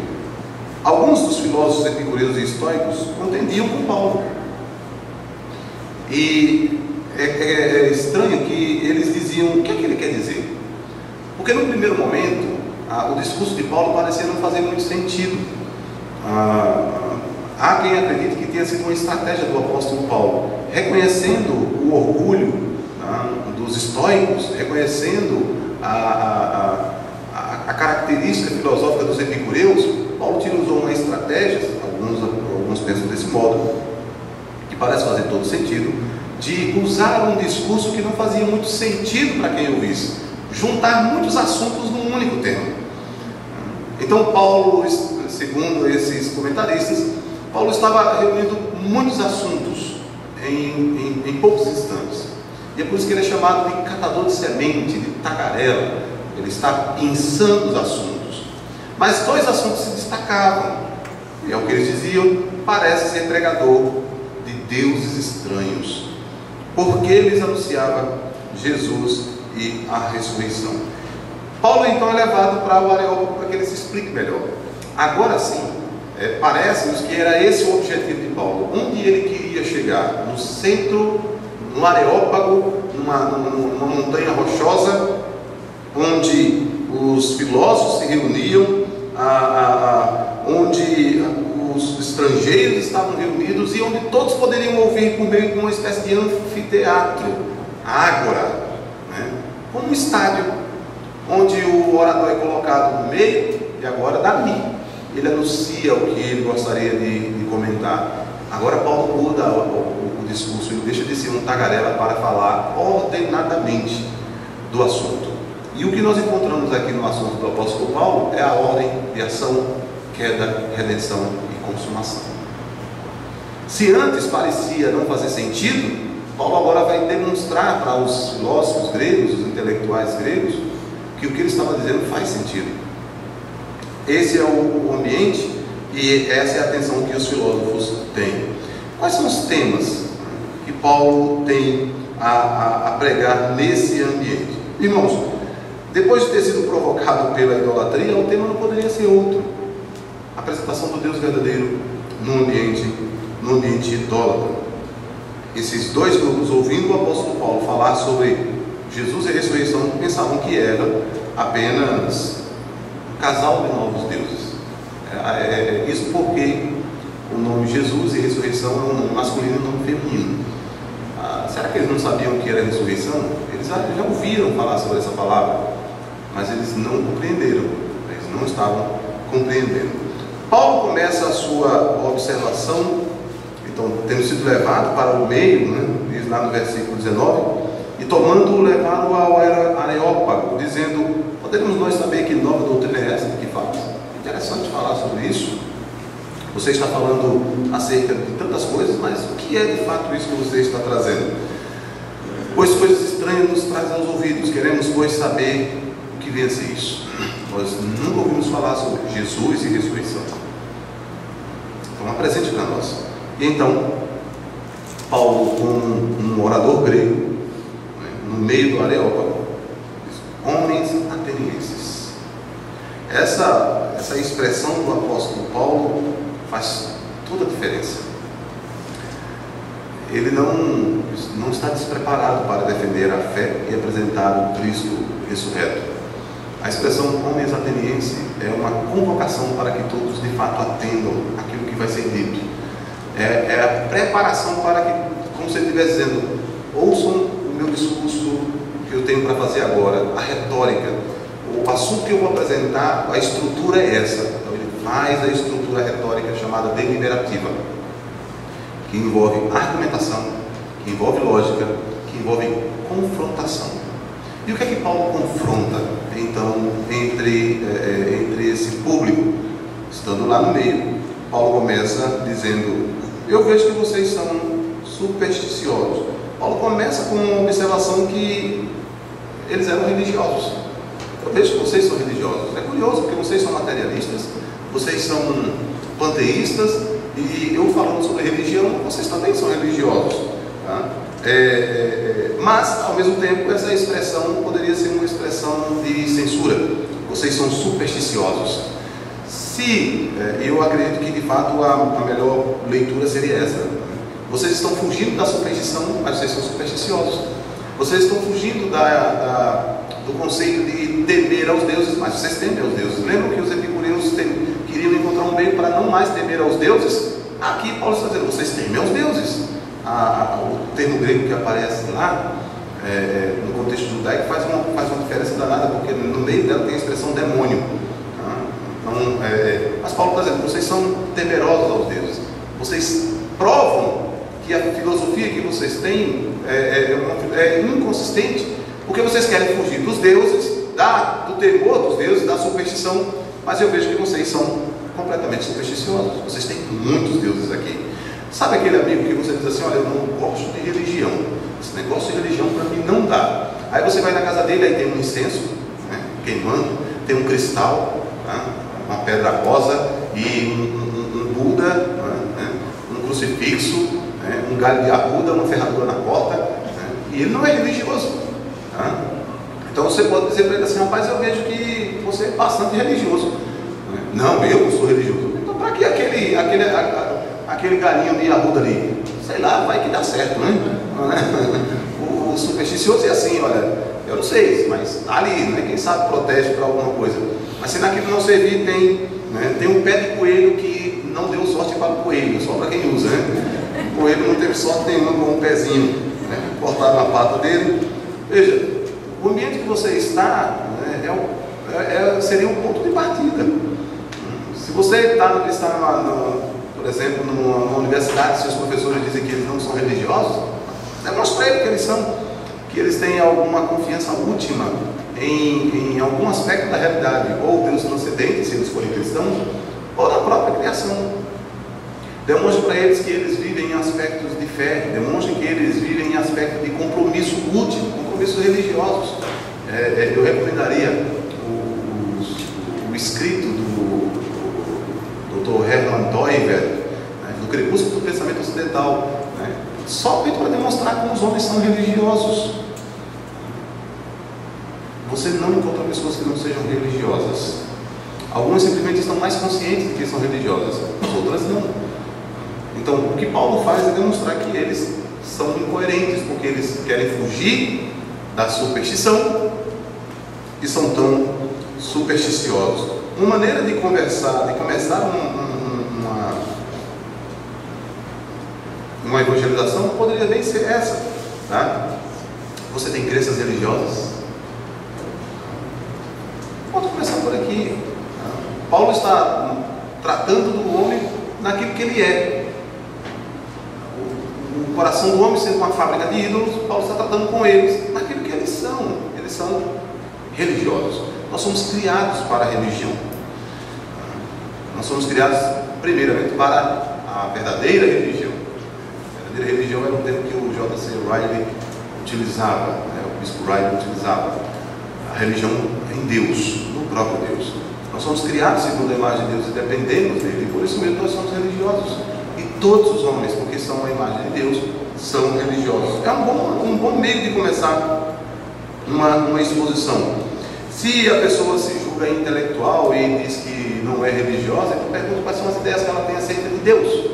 Alguns dos filósofos epicureus e estoicos contendiam com Paulo. E é estranho que eles diziam: o que é que ele quer dizer? Porque no primeiro momento o discurso de Paulo parecia não fazer muito sentido. Há quem acredite que tenha sido uma estratégia do apóstolo Paulo, reconhecendo o orgulho dos estoicos, reconhecendo a característica filosófica dos epicureus. Paulo usou uma estratégia, alguns pensam desse modo, que parece fazer todo sentido, de usar um discurso que não fazia muito sentido para quem ouvisse, juntar muitos assuntos num único tema. Então Paulo, segundo esses comentaristas, Paulo estava reunindo muitos assuntos em poucos instantes, e é por isso que ele é chamado de catador de semente, de tagarela. Ele está pensando os assuntos, mas dois assuntos se destacavam, e é o que eles diziam: parece ser pregador de deuses estranhos, porque eles anunciavam Jesus e a ressurreição. Paulo então é levado para o Areópago para que ele se explique melhor. Agora sim, parece-nos que era esse o objetivo de Paulo, onde ele queria chegar, no centro, no Areópago, numa montanha rochosa, onde os filósofos se reuniam, onde os estrangeiros estavam reunidos e onde todos poderiam ouvir por meio de uma espécie de anfiteatro, ágora, como um estádio, onde o orador é colocado no meio, e agora dali ele anuncia o que ele gostaria de comentar. Agora Paulo muda o discurso, ele deixa de ser um tagarela para falar ordenadamente do assunto. E o que nós encontramos aqui no assunto do apóstolo Paulo é a ordem de ação, queda, redenção e consumação. Se antes parecia não fazer sentido, Paulo agora vai demonstrar para os filósofos gregos, os intelectuais gregos, que o que ele estava dizendo faz sentido. Esse é o ambiente e essa é a atenção que os filósofos têm. Quais são os temas que Paulo tem a pregar nesse ambiente? Irmãos, depois de ter sido provocado pela idolatria, o tema não poderia ser outro: a apresentação do Deus verdadeiro no ambiente idólatra. Esses dois grupos, ouvindo o apóstolo Paulo falar sobre Jesus e a ressurreição, pensavam que era apenas um casal de novos deuses. Isso porque o nome Jesus e ressurreição é um nome masculino e um nome feminino. Será que eles não sabiam o que era ressurreição? Eles já ouviram falar sobre essa palavra, mas eles não compreenderam, eles não estavam compreendendo. Paulo começa a sua observação, então, tendo sido levado para o meio, diz lá no versículo 19, e tomando-o, levaram ao Areópago, dizendo: podemos nós saber que nova doutrina é essa que faz? Interessante falar sobre isso. Você está falando acerca de tantas coisas, mas o que é de fato isso que você está trazendo? Pois coisas estranhas nos trazem aos ouvidos, queremos, pois, saber o que vem a ser isso. Nós nunca ouvimos falar sobre Jesus e ressurreição. Então, apresente para nós. E então, Paulo, como um orador grego, no meio do Areópago, diz: homens atenienses. Essa expressão do apóstolo Paulo faz toda a diferença. Ele não está despreparado para defender a fé e apresentar o Cristo ressurreto. A expressão homens atenienses é uma convocação para que todos de fato atendam aquilo que vai ser dito. É a preparação para que, como se ele estivesse dizendo: ouçam o meu discurso que eu tenho para fazer agora, a retórica, o assunto que eu vou apresentar, a estrutura é essa. Então ele faz a estrutura retórica chamada deliberativa, que envolve argumentação, que envolve lógica, que envolve confrontação. E o que é que Paulo confronta, então, entre esse público? Estando lá no meio, Paulo começa dizendo: eu vejo que vocês são supersticiosos. Paulo começa com uma observação que eles eram religiosos. Eu vejo que vocês são religiosos. É curioso, porque vocês são materialistas, vocês são panteístas, e eu falando sobre religião, vocês também são religiosos, tá? Mas, ao mesmo tempo, essa expressão poderia ser uma expressão de censura. Vocês são supersticiosos. Eu acredito que de fato a melhor leitura seria essa: vocês estão fugindo da superstição, mas vocês são supersticiosos. Vocês estão fugindo do conceito de temer aos deuses, mas vocês temem aos deuses. Lembram que os epicureus queriam encontrar um meio para não mais temer aos deuses? Aqui Paulo está dizendo: vocês temem aos deuses. O termo grego que aparece lá, no contexto judaico, faz uma diferença danada, porque no meio dela tem a expressão demônio. Mas Paulo está dizendo: vocês são temerosos aos deuses. Vocês provam que a filosofia que vocês têm é inconsistente, porque vocês querem fugir dos deuses, do temor dos deuses, da superstição. Mas eu vejo que vocês são completamente supersticiosos. Vocês têm muitos deuses aqui. Sabe aquele amigo que você diz assim: olha, eu não gosto de religião, esse negócio de religião para mim não dá. Aí você vai na casa dele, aí tem um incenso queimando, tem um cristal, uma pedra rosa e um Buda, um crucifixo, um galho de arruda, uma ferradura na porta, e ele não é religioso. Então você pode dizer para ele assim: rapaz, eu vejo que você é bastante religioso. Não, eu não sou religioso. Então para que aquele galinho de arruda ali? Sei lá, vai que dá certo, né? O supersticioso é assim: olha, eu não sei, mas tá ali, né? Quem sabe protege para alguma coisa. Mas se naquilo não servir, tem um pé de coelho que não deu sorte para o coelho, só para quem usa, né? O coelho não teve sorte nenhuma com um pezinho, cortaram a pata dele. Veja, o ambiente que você está, seria um ponto de partida. Se você está por exemplo, numa universidade, seus professores dizem que eles não são religiosos, demonstre para eles que eles são, que eles têm alguma confiança última em algum aspecto da realidade, ou Deus transcendente, se eles forem cristãos, ou na própria criação. Demonstre para eles que eles vivem em aspectos de fé, demonstre que eles vivem em aspectos de compromisso último, compromissos religiosos. Eu recomendaria o escrito do tal, né? Só feito para demonstrar como os homens são religiosos. Você não encontra pessoas que não sejam religiosas. Algumas simplesmente estão mais conscientes de que são religiosas, as outras não. Então, o que Paulo faz é demonstrar que eles são incoerentes, porque eles querem fugir da superstição e são tão supersticiosos. Uma maneira de começar uma evangelização poderia bem ser essa, tá? Você tem crenças religiosas? Pode começar por aqui. Tá? Paulo está tratando do homem naquilo que ele é. O coração do homem sendo uma fábrica de ídolos, Paulo está tratando com eles naquilo que eles são. Eles são religiosos. Nós somos criados para a religião. Nós somos criados primeiramente para a verdadeira religião. A verdadeira religião era um termo que o J.C. Riley utilizava, né? O bispo Riley utilizava. A religião em Deus, no próprio Deus. Nós somos criados segundo a imagem de Deus e dependemos dele, e por isso mesmo nós somos religiosos. E todos os homens, porque são a imagem de Deus, são religiosos. É um bom meio de começar uma exposição. Se a pessoa se julga intelectual e diz que não é religiosa, eu pergunto quais são as ideias que ela tem acerca de Deus.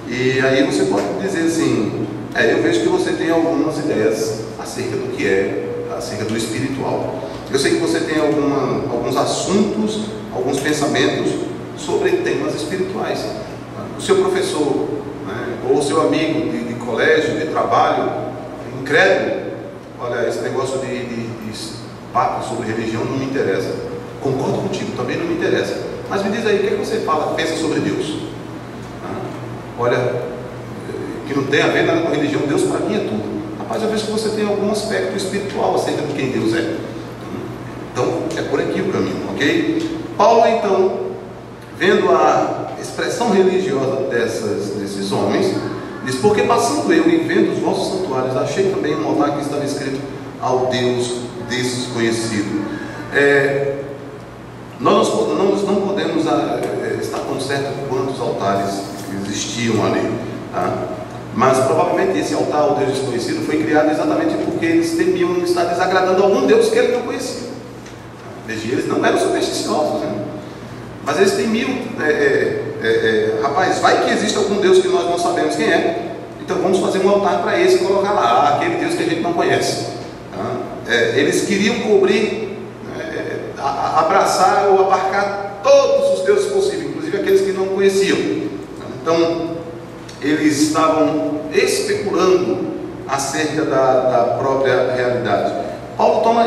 E aí você pode dizer assim, eu vejo que você tem algumas ideias acerca do que é, acerca do espiritual. Eu sei que você tem alguns assuntos, alguns pensamentos sobre temas espirituais. O seu professor, né, ou o seu amigo de colégio, de trabalho, incrédulo, olha, esse negócio de papo sobre religião não me interessa. Concordo contigo, também não me interessa. Mas me diz aí, o que você pensa sobre Deus? Olha, que não tem a ver nada com religião, Deus para mim é tudo. Rapaz, eu vejo que você tem algum aspecto espiritual acerca de quem Deus é. Então, é por aqui o caminho, ok? Paulo, então, vendo a expressão religiosa desses homens, diz: porque passando eu e vendo os vossos santuários, achei também um altar que estava escrito ao Deus desconhecido. Nós não podemos estar tão certo quantos altares existiam ali, tá? Mas provavelmente esse altar ao Deus desconhecido foi criado exatamente porque eles temiam estar desagradando algum Deus que ele não conhecia. Veja, eles não eram supersticiosos, né? Mas eles temiam, rapaz, vai que existe algum Deus que nós não sabemos quem é, então vamos fazer um altar para esse e colocar lá, aquele Deus que a gente não conhece. Eles queriam cobrir, abraçar ou abarcar todos os deuses possíveis, inclusive aqueles que não conheciam. Então, eles estavam especulando acerca da própria realidade. Paulo toma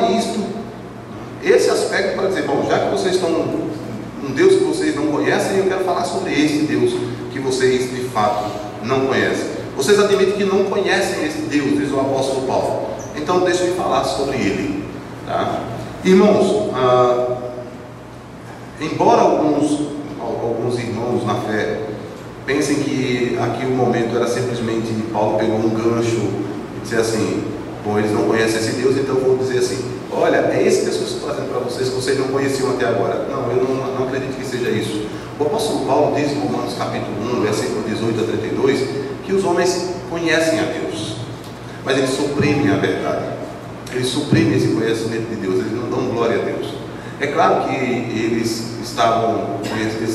esse aspecto para dizer: bom, já que vocês estão um Deus que vocês não conhecem, eu quero falar sobre esse Deus que vocês de fato não conhecem. Vocês admitem que não conhecem esse Deus, diz o apóstolo Paulo. Então deixa eu falar sobre ele, tá? Irmãos, embora alguns irmãos na fé pensem que aqui o momento era simplesmente Paulo pegou um gancho e disse assim: bom, eles não conhecem esse Deus, então eu vou dizer assim: olha, é esse Deus que eu estou trazendo para vocês que vocês não conheciam até agora. Não, eu não acredito que seja isso. O apóstolo Paulo diz em Romanos capítulo 1, versículo 18 a 32, que os homens conhecem a Deus, mas eles suprimem a verdade, eles suprimem esse conhecimento de Deus, eles não dão glória a Deus. É claro que eles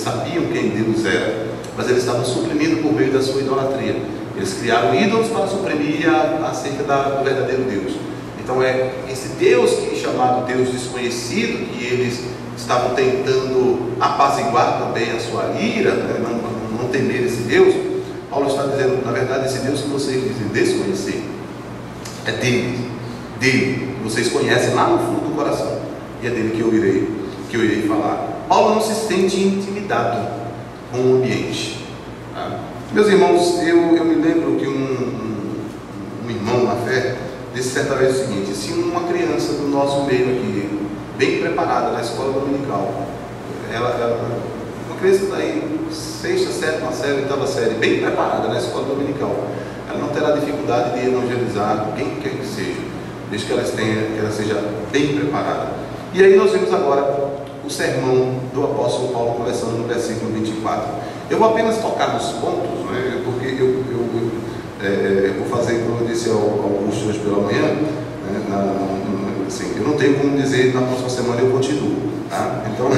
sabiam quem Deus era, mas eles estavam suprimindo por meio da sua idolatria. Eles criaram ídolos para suprimir acerca do verdadeiro Deus. Então é esse Deus que é chamado Deus desconhecido, que eles estavam tentando apaziguar também a sua ira, né? não temer esse Deus. Paulo está dizendo: na verdade, esse Deus que vocês dizem desconhecer é dele, que vocês conhecem lá no fundo do coração, e é dele que eu irei falar. Paulo não se sente intimidado com o ambiente, tá? Meus irmãos, eu me lembro que um irmão na fé disse certa vez o seguinte: se uma criança do nosso meio aqui, bem preparada na escola dominical, uma criança daí, 6ª, 7ª série, 8ª série, bem preparada na escola dominical, ela não terá dificuldade de evangelizar quem quer que seja, desde que ela seja bem preparada. E aí nós vemos agora o o sermão do apóstolo Paulo, começando no versículo 24. Eu vou apenas tocar nos pontos, né, porque eu vou fazer, como eu disse ao Augusto hoje pela manhã, né, assim, eu não tenho como dizer na próxima semana eu continuo, tá? Então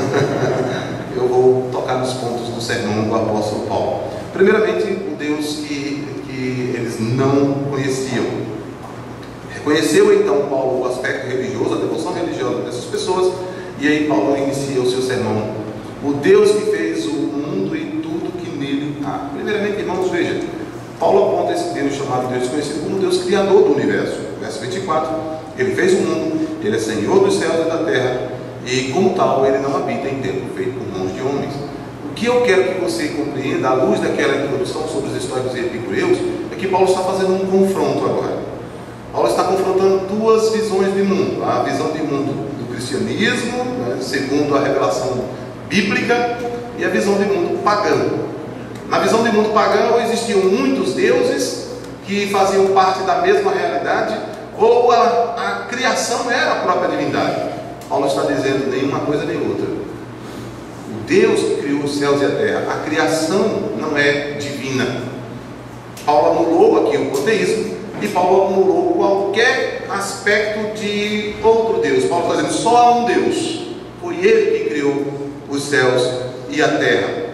eu vou tocar nos pontos do sermão do apóstolo Paulo. Primeiramente, o Deus que eles não conheciam. Reconheceu então Paulo o aspecto religioso, a devoção religiosa dessas pessoas, e aí Paulo inicia o seu sermão. O Deus que fez o mundo e tudo que nele há. Primeiramente, irmãos, veja, Paulo aponta esse Deus chamado Deus conhecido como Deus criador do universo. Verso 24, ele fez o mundo, ele é Senhor dos céus e da terra, e como tal, ele não habita em templo feito por mãos de homens. O que eu quero que você compreenda, à luz daquela introdução sobre os estoicos e epicureus, é que Paulo está fazendo um confronto agora. Paulo está confrontando duas visões de mundo. A visão de mundo do cristianismo, né, segundo a revelação bíblica, e a visão de mundo pagão. Na visão de mundo pagão existiam muitos deuses que faziam parte da mesma realidade, ou a criação era a própria divindade. Paulo está dizendo nenhuma coisa nem outra. O Deus que criou os céus e a terra, a criação não é divina. Paulo anulou aqui o panteísmo, e Paulo anulou qualquer aspecto de outro Deus. Paulo está dizendo, só há um Deus. Foi Ele que criou os céus e a terra.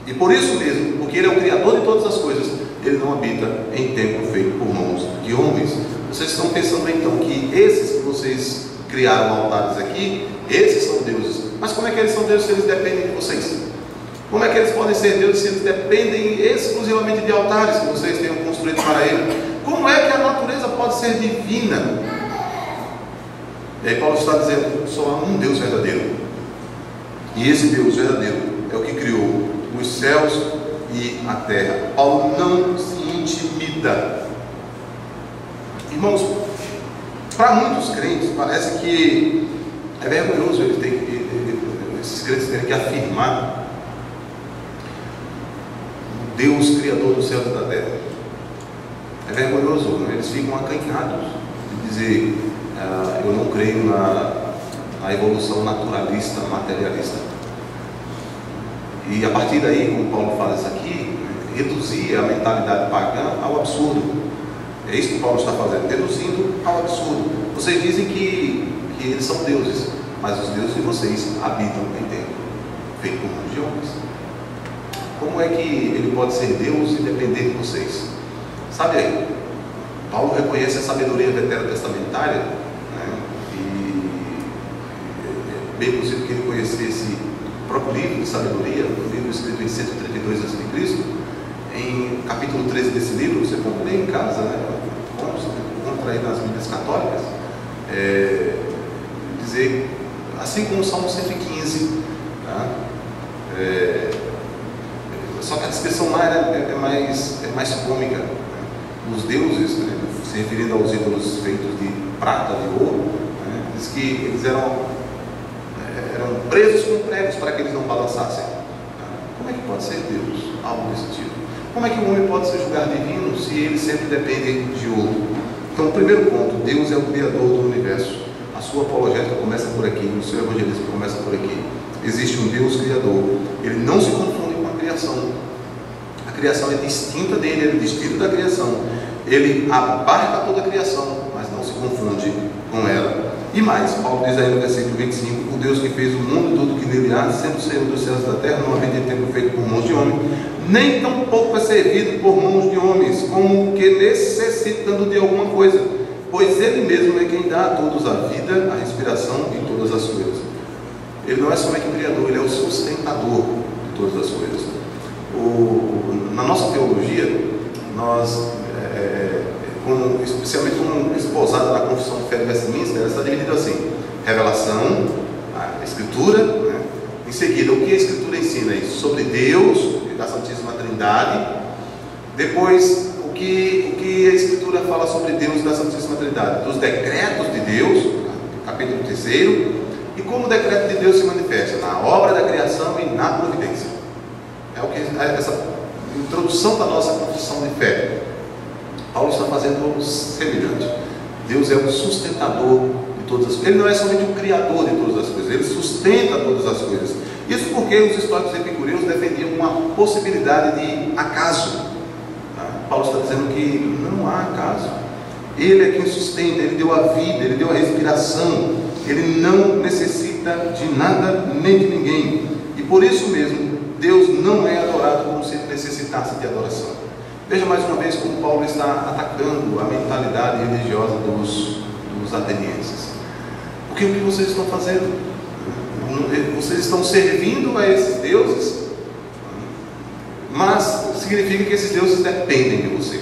E por isso mesmo, porque Ele é o Criador de todas as coisas, Ele não habita em templo feito por mãos de homens. Vocês estão pensando então que esses que vocês criaram altares aqui, esses são deuses. Mas como é que eles são deuses se eles dependem de vocês? Como é que eles podem ser deuses se eles dependem exclusivamente de altares que vocês tenham construído para Ele? Como é que a natureza pode ser divina? E aí Paulo está dizendo, só há um Deus verdadeiro. E esse Deus verdadeiro é o que criou os céus e a terra. Paulo não se intimida. Irmãos, para muitos crentes parece que é vergonhoso esses crentes terem que afirmar o Deus criador dos céus e da terra. É vergonhoso, né? Eles ficam acanhados de dizer eu não creio na evolução naturalista, materialista. E a partir daí, como Paulo fala isso aqui, reduzir a mentalidade pagã ao absurdo. É isso que Paulo está fazendo, reduzindo ao absurdo. Vocês dizem que eles são deuses, mas os deuses de vocês habitam em templo feito por mãos de homens. Como é que ele pode ser Deus e depender de vocês? Sabe aí, Paulo reconhece a sabedoria veterotestamentária, né? E é bem possível que ele conhecesse o próprio livro de sabedoria, um livro escrito em 132 a.C., em capítulo 13 desse livro, você pode ler em casa, né? Encontra aí nas Bíblias católicas, dizer, assim como o Salmo 115, tá? Só que a descrição lá é mais cômica. Os deuses, né, se referindo aos ídolos feitos de prata, de ouro, né, diz que eles eram presos com pregos para que eles não balançassem. Como é que pode ser Deus? Algo desse tipo. Como é que o homem pode se julgar divino se ele sempre depende de ouro? Então, o primeiro ponto, Deus é o Criador do universo. A sua apologética começa por aqui, o seu evangelismo começa por aqui. Existe um Deus Criador. Ele não se confunde com a criação. A criação é distinta dele, ele é distinto da criação. Ele abarca toda a criação, mas não se confunde com ela. E mais, Paulo diz aí no versículo 25, o Deus que fez o mundo e tudo que nele há, sendo Senhor dos céus e da terra, não havia tempo feito por mãos de homem, nem tampouco é servido por mãos de homens, como que necessitando de alguma coisa, pois ele mesmo é quem dá a todos a vida, a respiração e todas as coisas. Ele não é somente o Criador, ele é o sustentador de todas as coisas. Na nossa teologia, nós, especialmente como esposada na Confissão de Fé de Westminster, ela está dividida assim: revelação, a Escritura, né? Em seguida, o que a Escritura ensina isso? Sobre Deus e da Santíssima Trindade. Depois, o que a Escritura fala sobre Deus e da Santíssima Trindade? Dos decretos de Deus, capítulo 3, e como o decreto de Deus se manifesta na obra da criação e na providência. Essa introdução da nossa confissão de fé. Paulo está fazendo semelhante. Deus é o sustentador de todas as coisas. Ele não é somente o criador de todas as coisas, ele sustenta todas as coisas. Isso porque os estoicos epicureus defendiam uma possibilidade de acaso. Paulo está dizendo que não há acaso. Ele é quem sustenta, ele deu a vida, ele deu a respiração, ele não necessita de nada nem de ninguém. E por isso mesmo, Deus não é adorado como se ele necessitasse de adoração. Veja mais uma vez como Paulo está atacando a mentalidade religiosa dos atenienses. Porque o que vocês estão fazendo? Vocês estão servindo a esses deuses, mas significa que esses deuses dependem de você.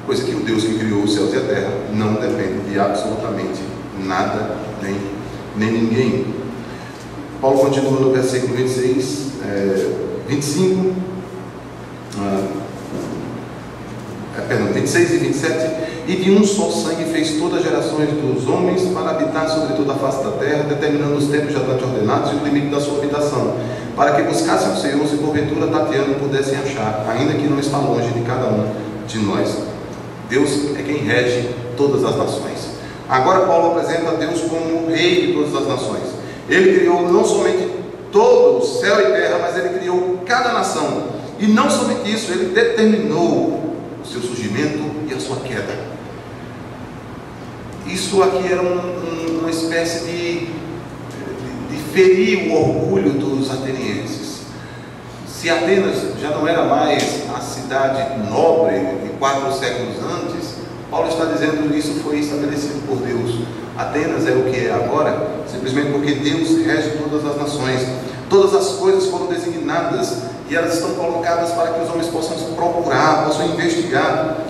Coisa que o Deus que criou os céus e a terra não depende de absolutamente nada, nem ninguém. Paulo continua no versículo 25, perdão, 26 e 27. E de um só sangue fez todas as gerações dos homens para habitar sobre toda a face da terra, determinando os tempos já ordenados e o limite da sua habitação, para que buscassem o Senhor, se porventura tateando pudessem achar, ainda que não está longe de cada um de nós. Deus é quem rege todas as nações. Agora Paulo apresenta Deus como o rei de todas as nações. Ele criou não somente todo o céu e terra, mas ele criou cada nação. E não somente isso, ele determinou o seu surgimento e a sua queda. Isso aqui era uma espécie de ferir o orgulho dos atenienses. Se Atenas já não era mais a cidade nobre de 4 séculos antes, Paulo está dizendo que isso foi estabelecido por Deus. Atenas é o que é agora, simplesmente porque Deus rege todas as nações. Todas as coisas foram designadas e elas estão colocadas para que os homens possam procurar, possam investigar.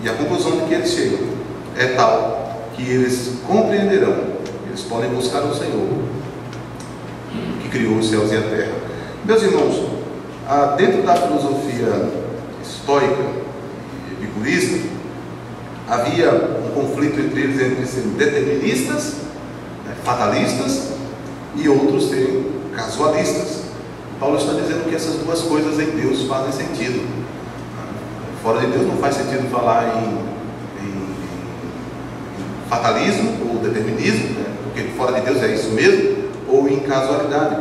E a conclusão de que eles chegam é tal que eles compreenderão, eles podem buscar o Senhor que criou os céus e a terra. Meus irmãos, dentro da filosofia estoica e epicurista, havia um conflito entre eles, entre serem deterministas, fatalistas, e outros serem casualistas. Paulo está dizendo que essas duas coisas em Deus fazem sentido. Fora de Deus não faz sentido falar em fatalismo ou determinismo, porque fora de Deus é isso mesmo, ou em casualidade.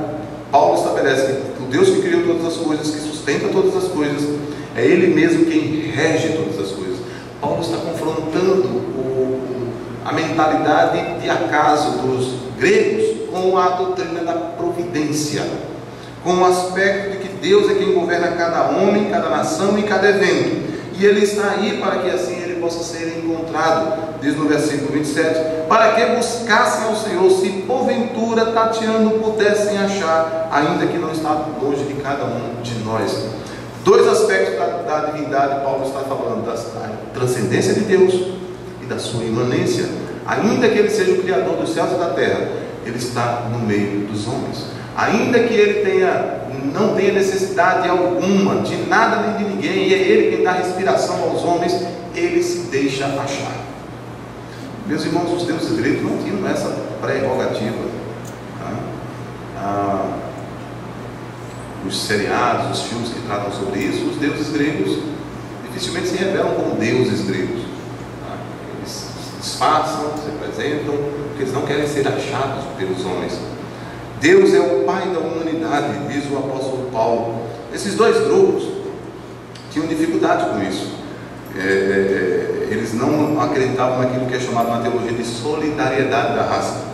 Paulo estabelece que o Deus que criou todas as coisas, que sustenta todas as coisas, é Ele mesmo quem rege todas as coisas. Paulo está confrontando a mentalidade de acaso dos gregos com a doutrina da providência, com o aspecto de que Deus é quem governa cada homem, cada nação e cada evento, e Ele está aí para que assim Ele possa ser encontrado. Diz no versículo 27, para que buscassem ao Senhor, se porventura tateando pudessem achar, ainda que não está longe de cada um de nós. Dois aspectos da divindade Paulo está falando, da transcendência de Deus e da sua imanência. Ainda que Ele seja o Criador dos céus e da terra, Ele está no meio dos homens. Ainda que Ele não tenha necessidade alguma de nada nem de ninguém, e é Ele quem dá respiração aos homens, Ele se deixa achar. Meus irmãos, os deuses gregos não tinham essa prerrogativa. Os seriados, os filmes que tratam sobre isso, os deuses gregos dificilmente se revelam como deuses gregos. Eles se disfarçam, se apresentam, porque eles não querem ser achados pelos homens. Deus é o Pai da humanidade, diz o apóstolo Paulo. Esses dois grupos tinham dificuldade com isso. Eles não acreditavam naquilo que é chamado na teologia de solidariedade da raça.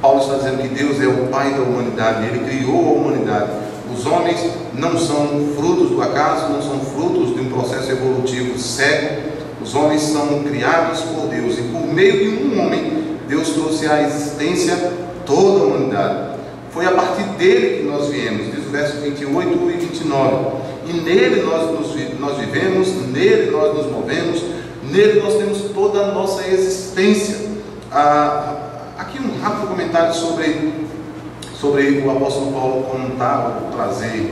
Paulo está dizendo que Deus é o Pai da humanidade, Ele criou a humanidade. Os homens não são frutos do acaso, não são frutos de um processo evolutivo cego. Os homens são criados por Deus, e por meio de um homem Deus trouxe à existência toda a humanidade. Foi a partir dele que nós viemos, diz o verso 28 e 29. E nele nós vivemos, nele nós nos movemos, nele nós temos toda a nossa existência. Aqui um rápido comentário sobre o apóstolo Paulo contar ou trazer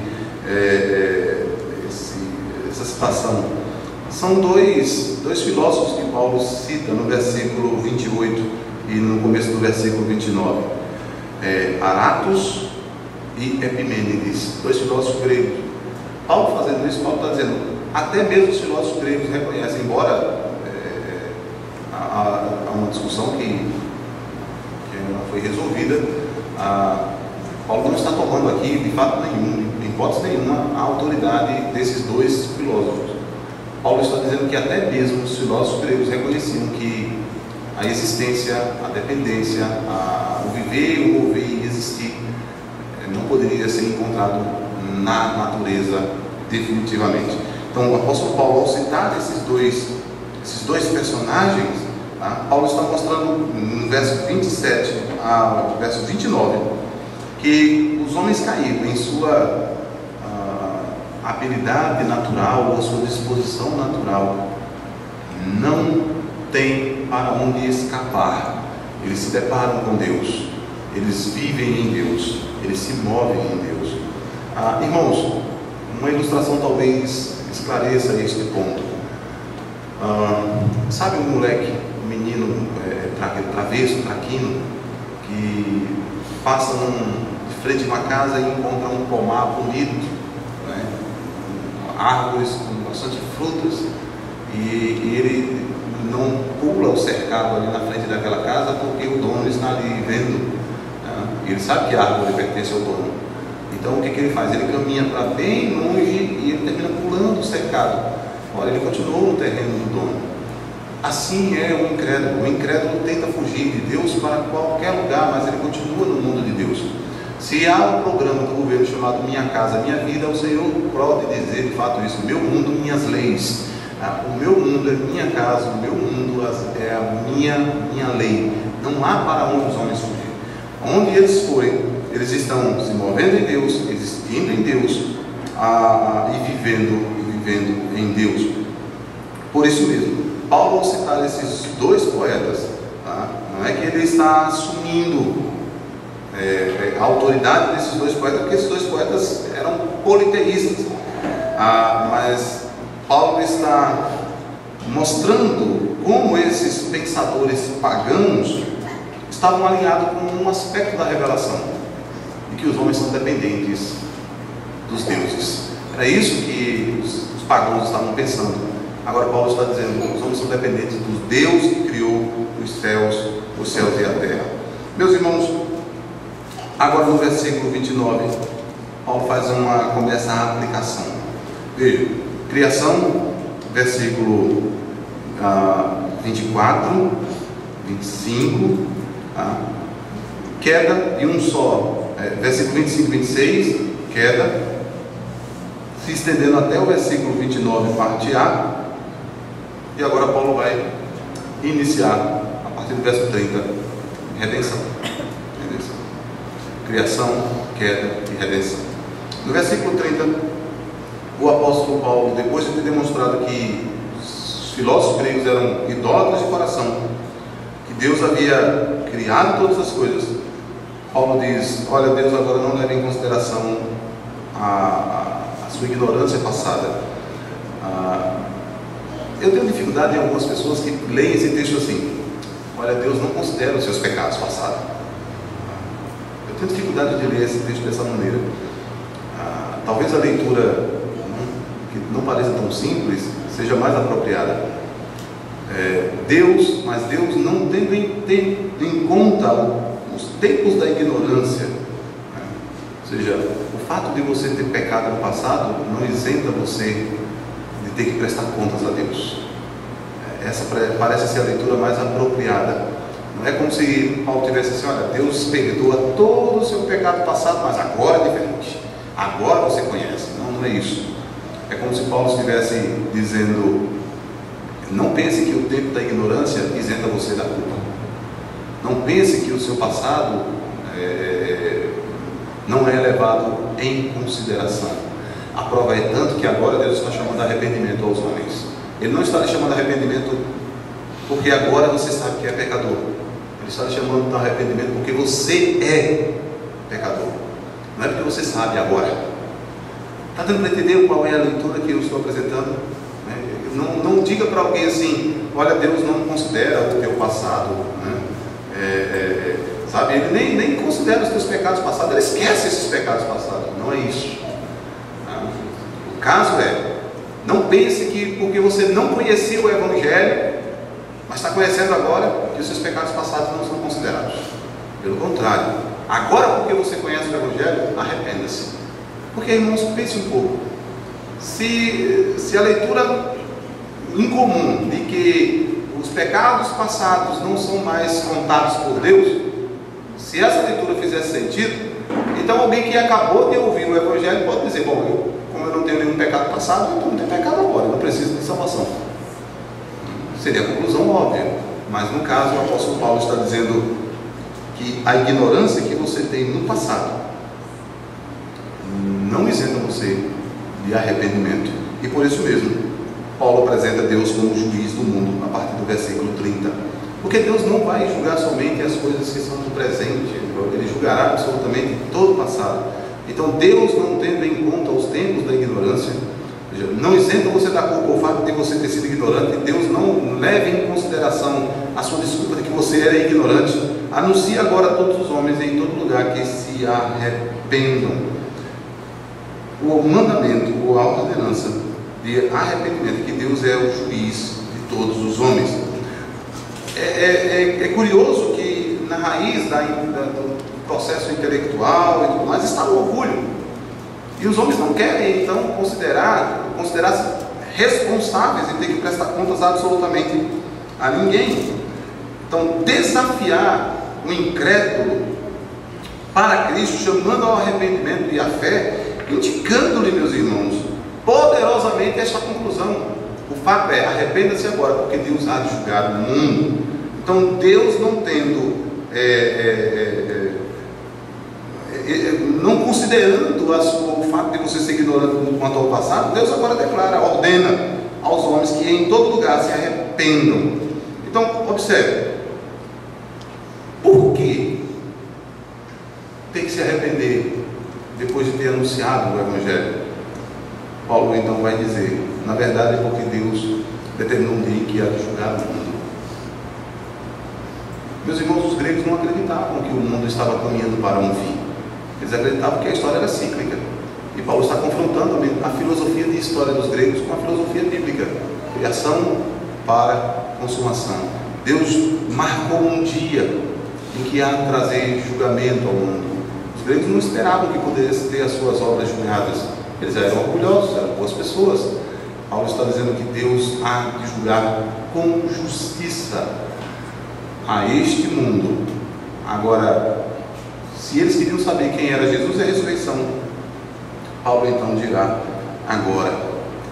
essa citação. São dois filósofos que Paulo cita no versículo 28 e no começo do versículo 29. Aratus e Epimênides, dois filósofos gregos. Paulo fazendo isso, Paulo está dizendo, até mesmo os filósofos gregos reconhecem, embora há uma discussão que ela foi resolvida. Paulo não está tomando aqui, de fato nenhum, de hipótese nenhuma, a autoridade desses dois filósofos. Paulo está dizendo que até mesmo os filósofos gregos reconheciam que a existência, a dependência, o viver, o mover e existir não poderia ser encontrado na natureza definitivamente. Então o apóstolo Paulo, ao citar esses dois personagens, Paulo está mostrando no verso 27 ao verso 29 que os homens caídos em sua habilidade natural ou a sua disposição natural não tem para onde escapar. Eles se deparam com Deus, eles vivem em Deus, eles se movem em Deus. Irmãos, uma ilustração talvez esclareça este ponto. Sabe um moleque, um menino travesso, traquino, que passa de frente de uma casa e encontra um pomar bonito, né? Árvores com bastante frutas, e ele não pula o cercado ali na frente daquela casa porque o dono está ali vendo, né? Ele sabe que a árvore pertence ao dono. Então o que ele faz? Ele caminha para bem longe e ele termina pulando o cercado. Ora, ele continua no terreno do dono. Assim é o incrédulo. O incrédulo tenta fugir de Deus para qualquer lugar, mas ele continua no mundo de Deus. Se há um programa do governo chamado Minha Casa, Minha Vida, o Senhor pode dizer de fato isso: meu mundo, minhas leis. O meu mundo é minha casa, o meu mundo é a minha lei. Não há para onde os homens fugir. Onde eles forem, eles estão se movendo em Deus, existindo em Deus, e vivendo em Deus. Por isso mesmo, Paulo, ao citar esses dois poetas, não é que ele está assumindo a autoridade desses dois poetas, porque esses dois poetas eram politeístas, mas Paulo está mostrando como esses pensadores pagãos estavam alinhados com um aspecto da revelação, de que os homens são dependentes dos deuses. Era isso que os pagãos estavam pensando. Agora Paulo está dizendo que os homens são dependentes do Deus que criou os céus e a terra. Meus irmãos, agora no versículo 29, Paulo começa a aplicação. Veja, criação, versículo 24, 25, queda de um só, versículo 25 e 26, queda, se estendendo até o versículo 29, parte A. E agora Paulo vai iniciar, a partir do verso 30, redenção. Criação, queda e redenção. No versículo 30, o apóstolo Paulo, depois de ter demonstrado que os filósofos gregos eram idólatras de coração, que Deus havia criado todas as coisas, Paulo diz: olha, Deus agora não leva em consideração a sua ignorância passada. Eu tenho dificuldade em algumas pessoas que leem esse texto assim: olha, Deus não considera os seus pecados passados. Eu tenho dificuldade de ler esse texto dessa maneira. Talvez a leitura, que não pareça tão simples, seja mais apropriada. Mas Deus não tendo em conta os tempos da ignorância, ou seja, o fato de você ter pecado no passado não isenta você de ter que prestar contas a Deus. Essa parece ser a leitura mais apropriada. Não é como se Paulo tivesse assim: olha, Deus perdoa todo o seu pecado passado, mas agora é diferente, agora você conhece. Não é isso. É como se Paulo estivesse dizendo: não pense que o tempo da ignorância isenta você da culpa. Não pense que o seu passado não é levado em consideração. A prova é tanto que agora Deus está chamando a arrependimento aos homens. Ele não está lhe chamando a arrependimento porque agora você sabe que é pecador. Ele está lhe chamando de arrependimento porque você é pecador. Não é porque você sabe agora. Está dando para entender qual é a leitura que eu estou apresentando? Não diga para alguém assim: olha, Deus não considera o teu passado, né? Sabe, Ele nem considera os teus pecados passados, Ele esquece esses pecados passados. Não é isso. O caso é: não pense que porque você não conhecia o Evangelho, mas está conhecendo agora, que os seus pecados passados não são considerados. Pelo contrário, agora porque você conhece o Evangelho, arrependa-se. Porque, irmãos, pense um pouco. Se a leitura incomum de que os pecados passados não são mais contados por Deus, se essa leitura fizesse sentido, então alguém que acabou de ouvir o Evangelho pode dizer: bom, como eu não tenho nenhum pecado passado, então não tenho pecado agora, eu não preciso de salvação. Seria a conclusão óbvia. Mas no caso, o apóstolo Paulo está dizendo que a ignorância que você tem no passado não isenta você de arrependimento. E por isso mesmo, Paulo apresenta Deus como juiz do mundo, a partir do versículo 30. Porque Deus não vai julgar somente as coisas que são do presente, Ele julgará absolutamente todo o passado. Então Deus, não tendo em conta os tempos da ignorância, não isenta você da culpa o fato de você ter sido ignorante. Deus não leva em consideração a sua desculpa de que você era ignorante. Anuncia agora a todos os homens em todo lugar que se arrependam. O mandamento ou a ordenança de arrependimento, que Deus é o juiz de todos os homens. É curioso que na raiz do processo intelectual e tudo mais está o orgulho. E os homens não querem então considerar-se responsáveis e ter que prestar contas absolutamente a ninguém. Então, desafiar o incrédulo para Cristo, chamando ao arrependimento e à fé, indicando-lhe, meus irmãos, poderosamente esta conclusão. O fato é: arrependa-se agora, porque Deus há de julgar o mundo. Então, Deus não tendo não considerando o fato de você ser ignorante quanto ao passado, Deus agora declara, ordena aos homens que em todo lugar se arrependam. Então, observe, por que tem que se arrepender depois de ter anunciado o Evangelho? Paulo então vai dizer: na verdade é porque Deus determinou um dia em que há de julgar o mundo. Meus irmãos, os gregos não acreditavam que o mundo estava caminhando para um fim. Eles acreditavam que a história era cíclica. E Paulo está confrontando a filosofia de história dos gregos com a filosofia bíblica. Criação para consumação. Deus marcou um dia em que há de trazer julgamento ao mundo. Os gregos não esperavam que pudessem ter as suas obras julgadas. Eles eram orgulhosos, eram boas pessoas. Paulo está dizendo que Deus há de julgar com justiça a este mundo. Agora, se eles queriam saber quem era Jesus e a ressurreição, Paulo então dirá agora,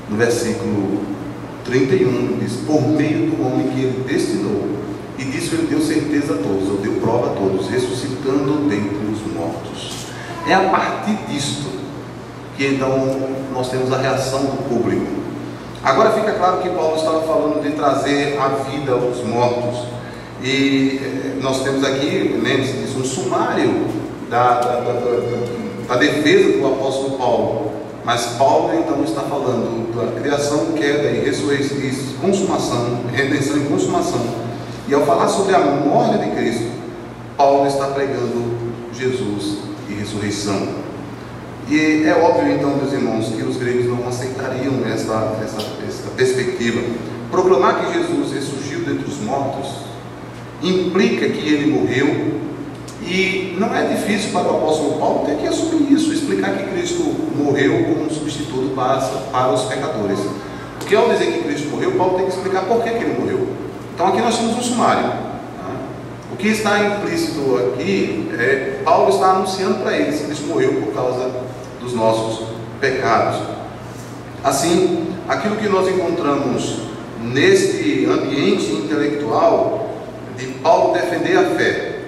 no versículo 31, diz: por meio do homem que ele destinou, e disso ele deu certeza a todos, ou deu prova a todos, ressuscitando dentre os mortos. É a partir disto que então nós temos a reação do público. Agora fica claro que Paulo estava falando de trazer a vida aos mortos. E nós temos aqui, lembre-se disso, um sumário da defesa do apóstolo Paulo. Mas Paulo então está falando da criação, queda e ressurreição, consumação, redenção e consumação. E ao falar sobre a morte de Cristo, Paulo está pregando Jesus e ressurreição. E é óbvio então, meus irmãos, que os gregos não aceitariam essa perspectiva. Proclamar que Jesus ressurgiu dentre os mortos implica que ele morreu, e não é difícil para o apóstolo Paulo ter que assumir isso, explicar que Cristo morreu como um substituto para os pecadores. Porque ao dizer que Cristo morreu, Paulo tem que explicar por que ele morreu. Então aqui nós temos um sumário. O que está implícito aqui é Paulo está anunciando para eles que Cristo morreu por causa dos nossos pecados. Assim, aquilo que nós encontramos neste ambiente intelectual de Paulo defender a fé,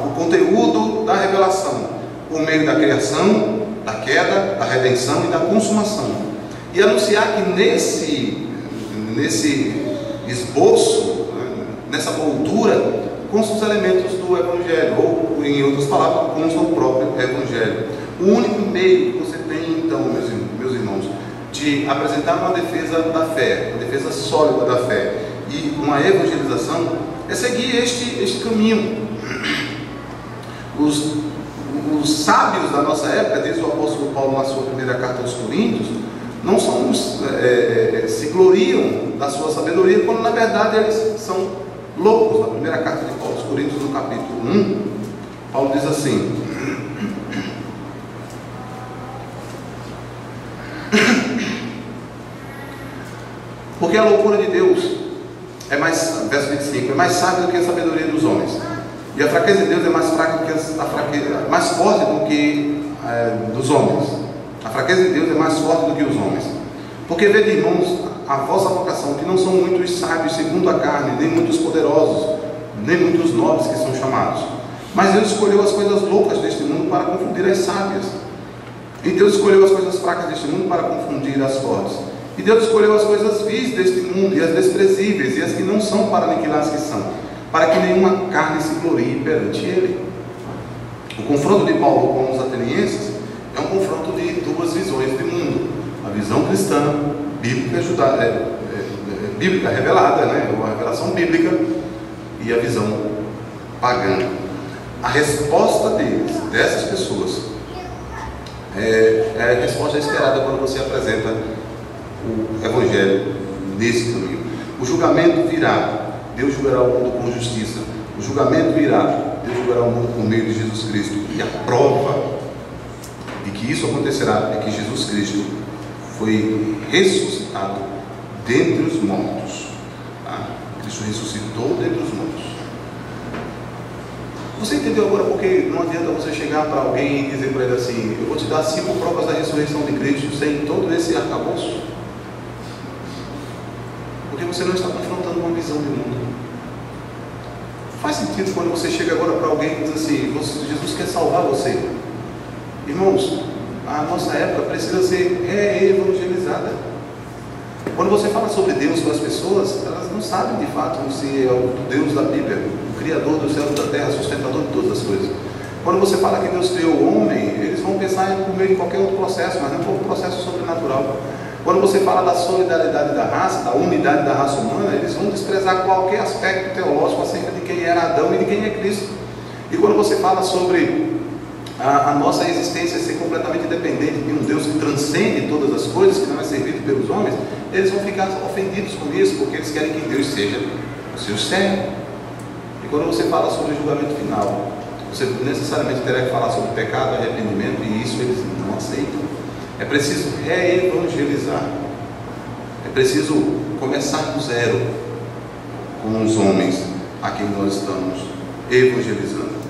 o conteúdo da revelação, por meio da criação, da queda, da redenção e da consumação, e anunciar que nesse esboço, nessa moldura, constam os elementos do Evangelho, ou em outras palavras, consta o próprio Evangelho. O único meio que você tem então, meus irmãos, de apresentar uma defesa da fé, uma defesa sólida da fé e uma evangelização, é seguir este caminho. Os sábios da nossa época, diz o apóstolo Paulo na sua primeira carta aos Coríntios, não são, se gloriam da sua sabedoria, quando na verdade eles são loucos. Na primeira carta de Paulo aos Coríntios, no capítulo 1, Paulo diz assim: porque a loucura de Deus é mais, verso 25, é mais sábia do que a sabedoria dos homens, e a fraqueza de Deus é mais fraca do que a fraqueza, mais forte do que dos homens. A fraqueza de Deus é mais forte do que os homens. Porque vede, irmãos, a vossa vocação, que não são muitos sábios segundo a carne, nem muitos poderosos, nem muitos nobres que são chamados, mas Deus escolheu as coisas loucas deste mundo para confundir as sábias, e Deus escolheu as coisas fracas deste mundo para confundir as fortes, e Deus escolheu as coisas vis deste mundo, e as desprezíveis, e as que não são, para aniquilar as que são, para que nenhuma carne se glorie perante Ele. O confronto de Paulo com os atenienses é um confronto de duas visões de mundo: a visão cristã, bíblica, bíblica revelada, uma revelação bíblica, e a visão pagã. A resposta dessas pessoas, é a resposta esperada quando você apresenta o Evangelho nesse caminho. O julgamento virá, Deus julgará o mundo com justiça. O julgamento virá, Deus julgará o mundo por meio de Jesus Cristo. E a prova de que isso acontecerá é que Jesus Cristo foi ressuscitado dentre os mortos. Cristo ressuscitou dentre os mortos. Você entendeu agora porque não adianta você chegar para alguém e dizer para ele assim: eu vou te dar 5 provas da ressurreição de Cristo, sem todo esse arcabouço? Porque você não está confrontando uma visão de mundo. Faz sentido quando você chega agora para alguém e diz assim: Jesus quer salvar você. Irmãos, a nossa época precisa ser reevangelizada. Quando você fala sobre Deus com as pessoas, elas não sabem de fato se é o Deus da Bíblia, o Criador dos céus e da terra, sustentador de todas as coisas. Quando você fala que Deus criou o homem, eles vão pensar por meio de qualquer outro processo, mas não por um processo sobrenatural. Quando você fala da solidariedade da raça, da unidade da raça humana, eles vão desprezar qualquer aspecto teológico acerca de quem era Adão e de quem é Cristo. E quando você fala sobre a nossa existência ser completamente dependente de um Deus que transcende todas as coisas, que não é servido pelos homens, eles vão ficar ofendidos com isso, porque eles querem que Deus seja o seu servo. E quando você fala sobre julgamento final, você necessariamente terá que falar sobre pecado, arrependimento, e isso eles não aceitam. É preciso reevangelizar, é preciso começar do zero com os homens a quem nós estamos evangelizando.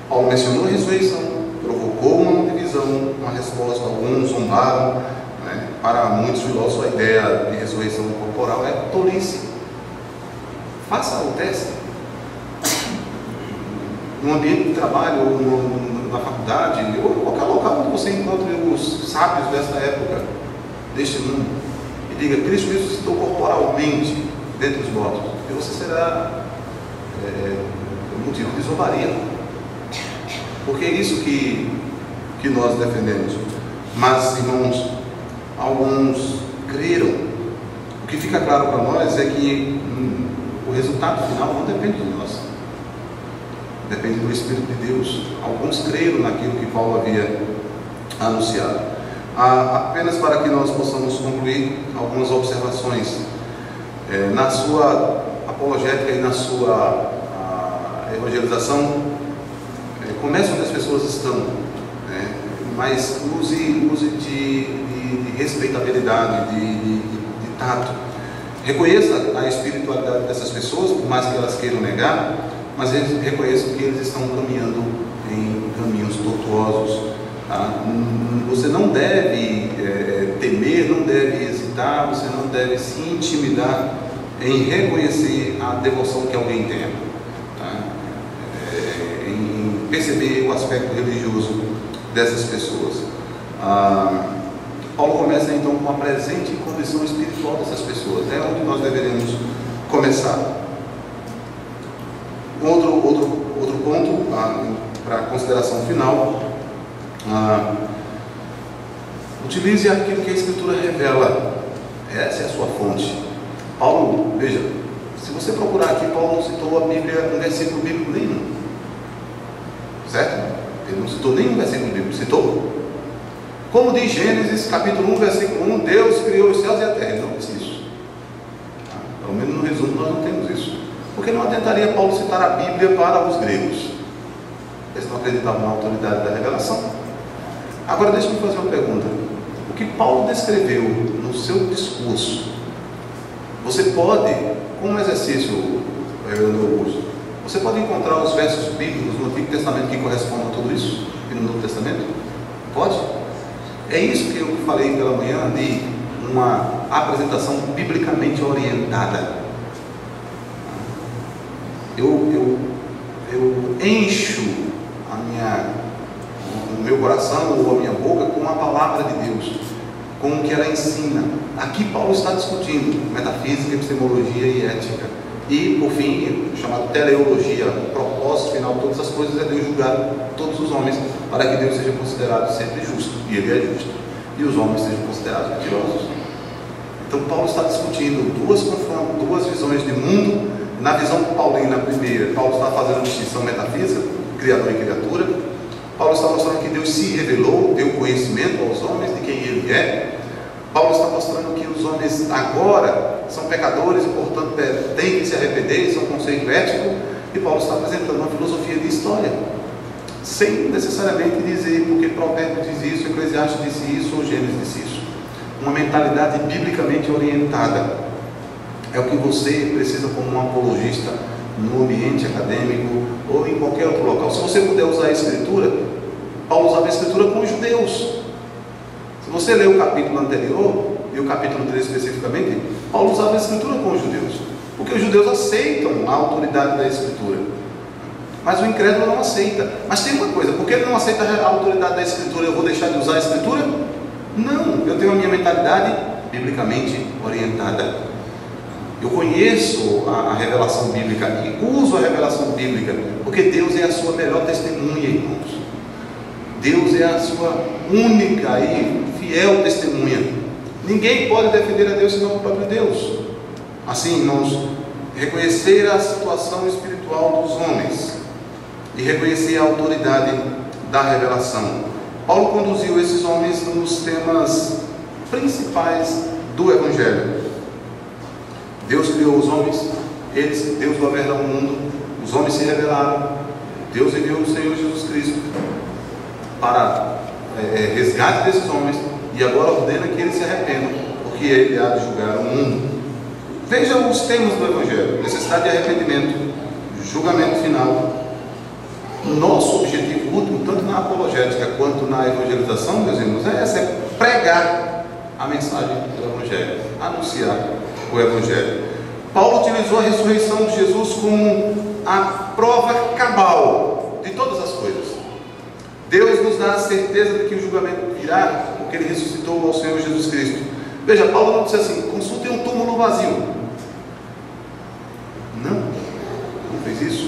Paulo mencionou a ressurreição, provocou uma divisão, uma resposta. Alguns zombaram, Para muitos filósofos a ideia de ressurreição corporal é tolice. Faça o teste no ambiente de trabalho, ou na faculdade, ou em qualquer local onde você encontre os sábios desta época, deste mundo, e diga: Cristo ressuscitou corporalmente dentre os mortos, e você será motivo de zombaria. Porque é isso que nós defendemos. Mas, irmãos, alguns creram. O que fica claro para nós é que o resultado final não depende de nós, depende do Espírito de Deus. Alguns creram naquilo que Paulo havia anunciado. Apenas para que nós possamos concluir algumas observações na sua apologética e na sua evangelização. Comece onde as pessoas estão, mas use de respeitabilidade, de tato. Reconheça a espiritualidade dessas pessoas, por mais que elas queiram negar, mas reconheçam que eles estão caminhando em caminhos tortuosos. Você não deve temer, não deve hesitar, você não deve se intimidar em reconhecer a devoção que alguém tem, em perceber o aspecto religioso dessas pessoas. Paulo começa então com a presente condição espiritual dessas pessoas. É onde nós deveremos começar. Outro ponto para a consideração final: utilize aquilo que a Escritura revela. Essa é a sua fonte. Paulo, veja, se você procurar aqui, Paulo não citou a Bíblia, um versículo bíblico nenhum, certo? Ele não citou nenhum versículo bíblico. Citou? Como diz Gênesis capítulo 1, versículo 1, Deus criou os céus e a terra. Ele não disse isso. Pelo menos no resumo nós não temos isso. Porque não adiantaria Paulo citar a Bíblia para os gregos. Eles não acreditavam na autoridade da revelação. Agora deixa-me fazer uma pergunta. O que Paulo descreveu no seu discurso, você pode, como exercício, Reverendo Augusto, você pode encontrar os versos bíblicos no Antigo Testamento que correspondam a tudo isso? E no Novo Testamento? Pode? É isso que eu falei pela manhã de uma apresentação biblicamente orientada. Eu encho o meu coração ou a minha boca com a palavra de Deus, com o que ela ensina. Aqui Paulo está discutindo metafísica, epistemologia e ética. E, por fim, chamado teleologia, o propósito final de todas as coisas é Deus julgar todos os homens, para que Deus seja considerado sempre justo, e Ele é justo, e os homens sejam considerados mentirosos. Então Paulo está discutindo duas visões de mundo. Na visão paulina, primeira, Paulo está fazendo distinção metafísica, criador e criatura. Paulo está mostrando que Deus se revelou, deu conhecimento aos homens de quem Ele é. Paulo está mostrando que os homens agora são pecadores e, portanto, têm que se arrepender, isso é um conceito ético. E Paulo está apresentando uma filosofia de história, sem necessariamente dizer porque Provérbios diz isso, Eclesiastes disse isso ou Gênesis disse isso. Uma mentalidade biblicamente orientada é o que você precisa como um apologista no ambiente acadêmico ou em qualquer outro local. Se você puder usar a Escritura, Paulo usava a Escritura com os judeus. Se você ler o capítulo anterior, e o capítulo 3 especificamente, Paulo usava a Escritura com os judeus, porque os judeus aceitam a autoridade da Escritura, mas o incrédulo não aceita. Mas tem uma coisa, porque ele não aceita a autoridade da Escritura, eu vou deixar de usar a Escritura? Não, eu tenho a minha mentalidade biblicamente orientada. Eu conheço a revelação bíblica e uso a revelação bíblica, porque Deus é a sua melhor testemunha, irmãos. Deus é a sua única e fiel testemunha. Ninguém pode defender a Deus senão o próprio Deus. Assim, irmãos, reconhecer a situação espiritual dos homens e reconhecer a autoridade da revelação. Paulo conduziu esses homens nos temas principais do Evangelho. Deus criou os homens, Deus governa o mundo, os homens se rebelaram, Deus enviou o Senhor Jesus Cristo para resgate desses homens, e agora ordena que eles se arrependam, porque Ele há de julgar o mundo. Vejam os temas do Evangelho: necessidade de arrependimento, julgamento final. Nosso objetivo último, tanto na apologética quanto na evangelização, meus irmãos, é pregar a mensagem do Evangelho, anunciar o Evangelho. Paulo utilizou a ressurreição de Jesus como a prova cabal de todas as coisas. Deus nos dá a certeza de que o julgamento virá, porque Ele ressuscitou ao Senhor Jesus Cristo. Veja, Paulo não disse assim: consultem um túmulo vazio. Não fez isso.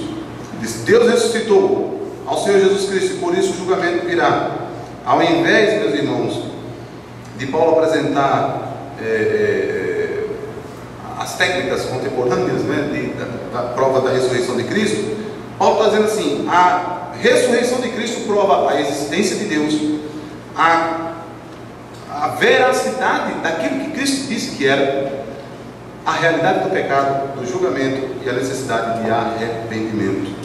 Ele disse: Deus ressuscitou ao Senhor Jesus Cristo, e por isso o julgamento virá. Ao invés, meus irmãos, de Paulo apresentar as técnicas contemporâneas, né, da prova da ressurreição de Cristo, Paulo está dizendo assim: a ressurreição de Cristo prova a existência de Deus, a veracidade daquilo que Cristo disse que era, a realidade do pecado, do julgamento e a necessidade de arrependimento.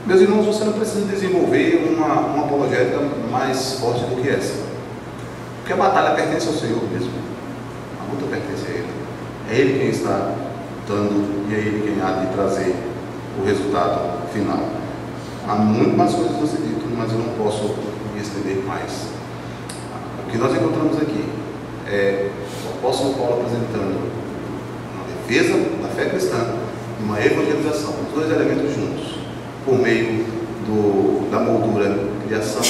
Meus irmãos, você não precisa desenvolver uma apologética mais forte do que essa, porque a batalha pertence ao Senhor mesmo, a luta pertence a Ele. É Ele quem está dando e é Ele quem há de trazer o resultado final. Há muito mais coisas a ser dito, mas eu não posso me estender mais. O que nós encontramos aqui é o apóstolo Paulo apresentando uma defesa da fé cristã e uma evangelização, os dois elementos juntos, por meio da moldura, criação,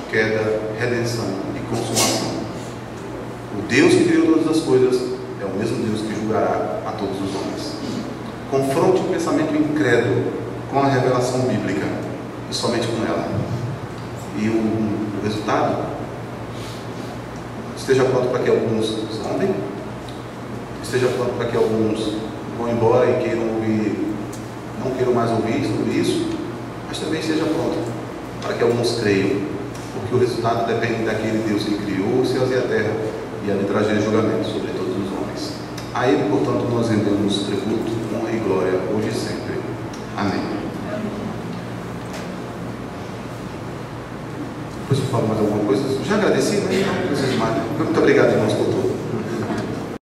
queda, redenção e consumação. O Deus que criou todas as coisas é o mesmo Deus que julgará a todos os homens. Confronte o pensamento incrédulo com a revelação bíblica e somente com ela. E o resultado: esteja pronto para que alguns zombem, esteja pronto para que alguns vão embora e não queiram mais ouvir sobre isso, mas também esteja pronto para que alguns creiam, porque o resultado depende daquele Deus que criou os céus e a terra e há de trazer julgamento sobre todos os homens. A Ele, portanto, nós rendemos tributo, honra e glória, hoje e sempre. Depois eu falo mais alguma coisa. Já agradeci, né? Não, muito obrigado, irmãos, por tudo.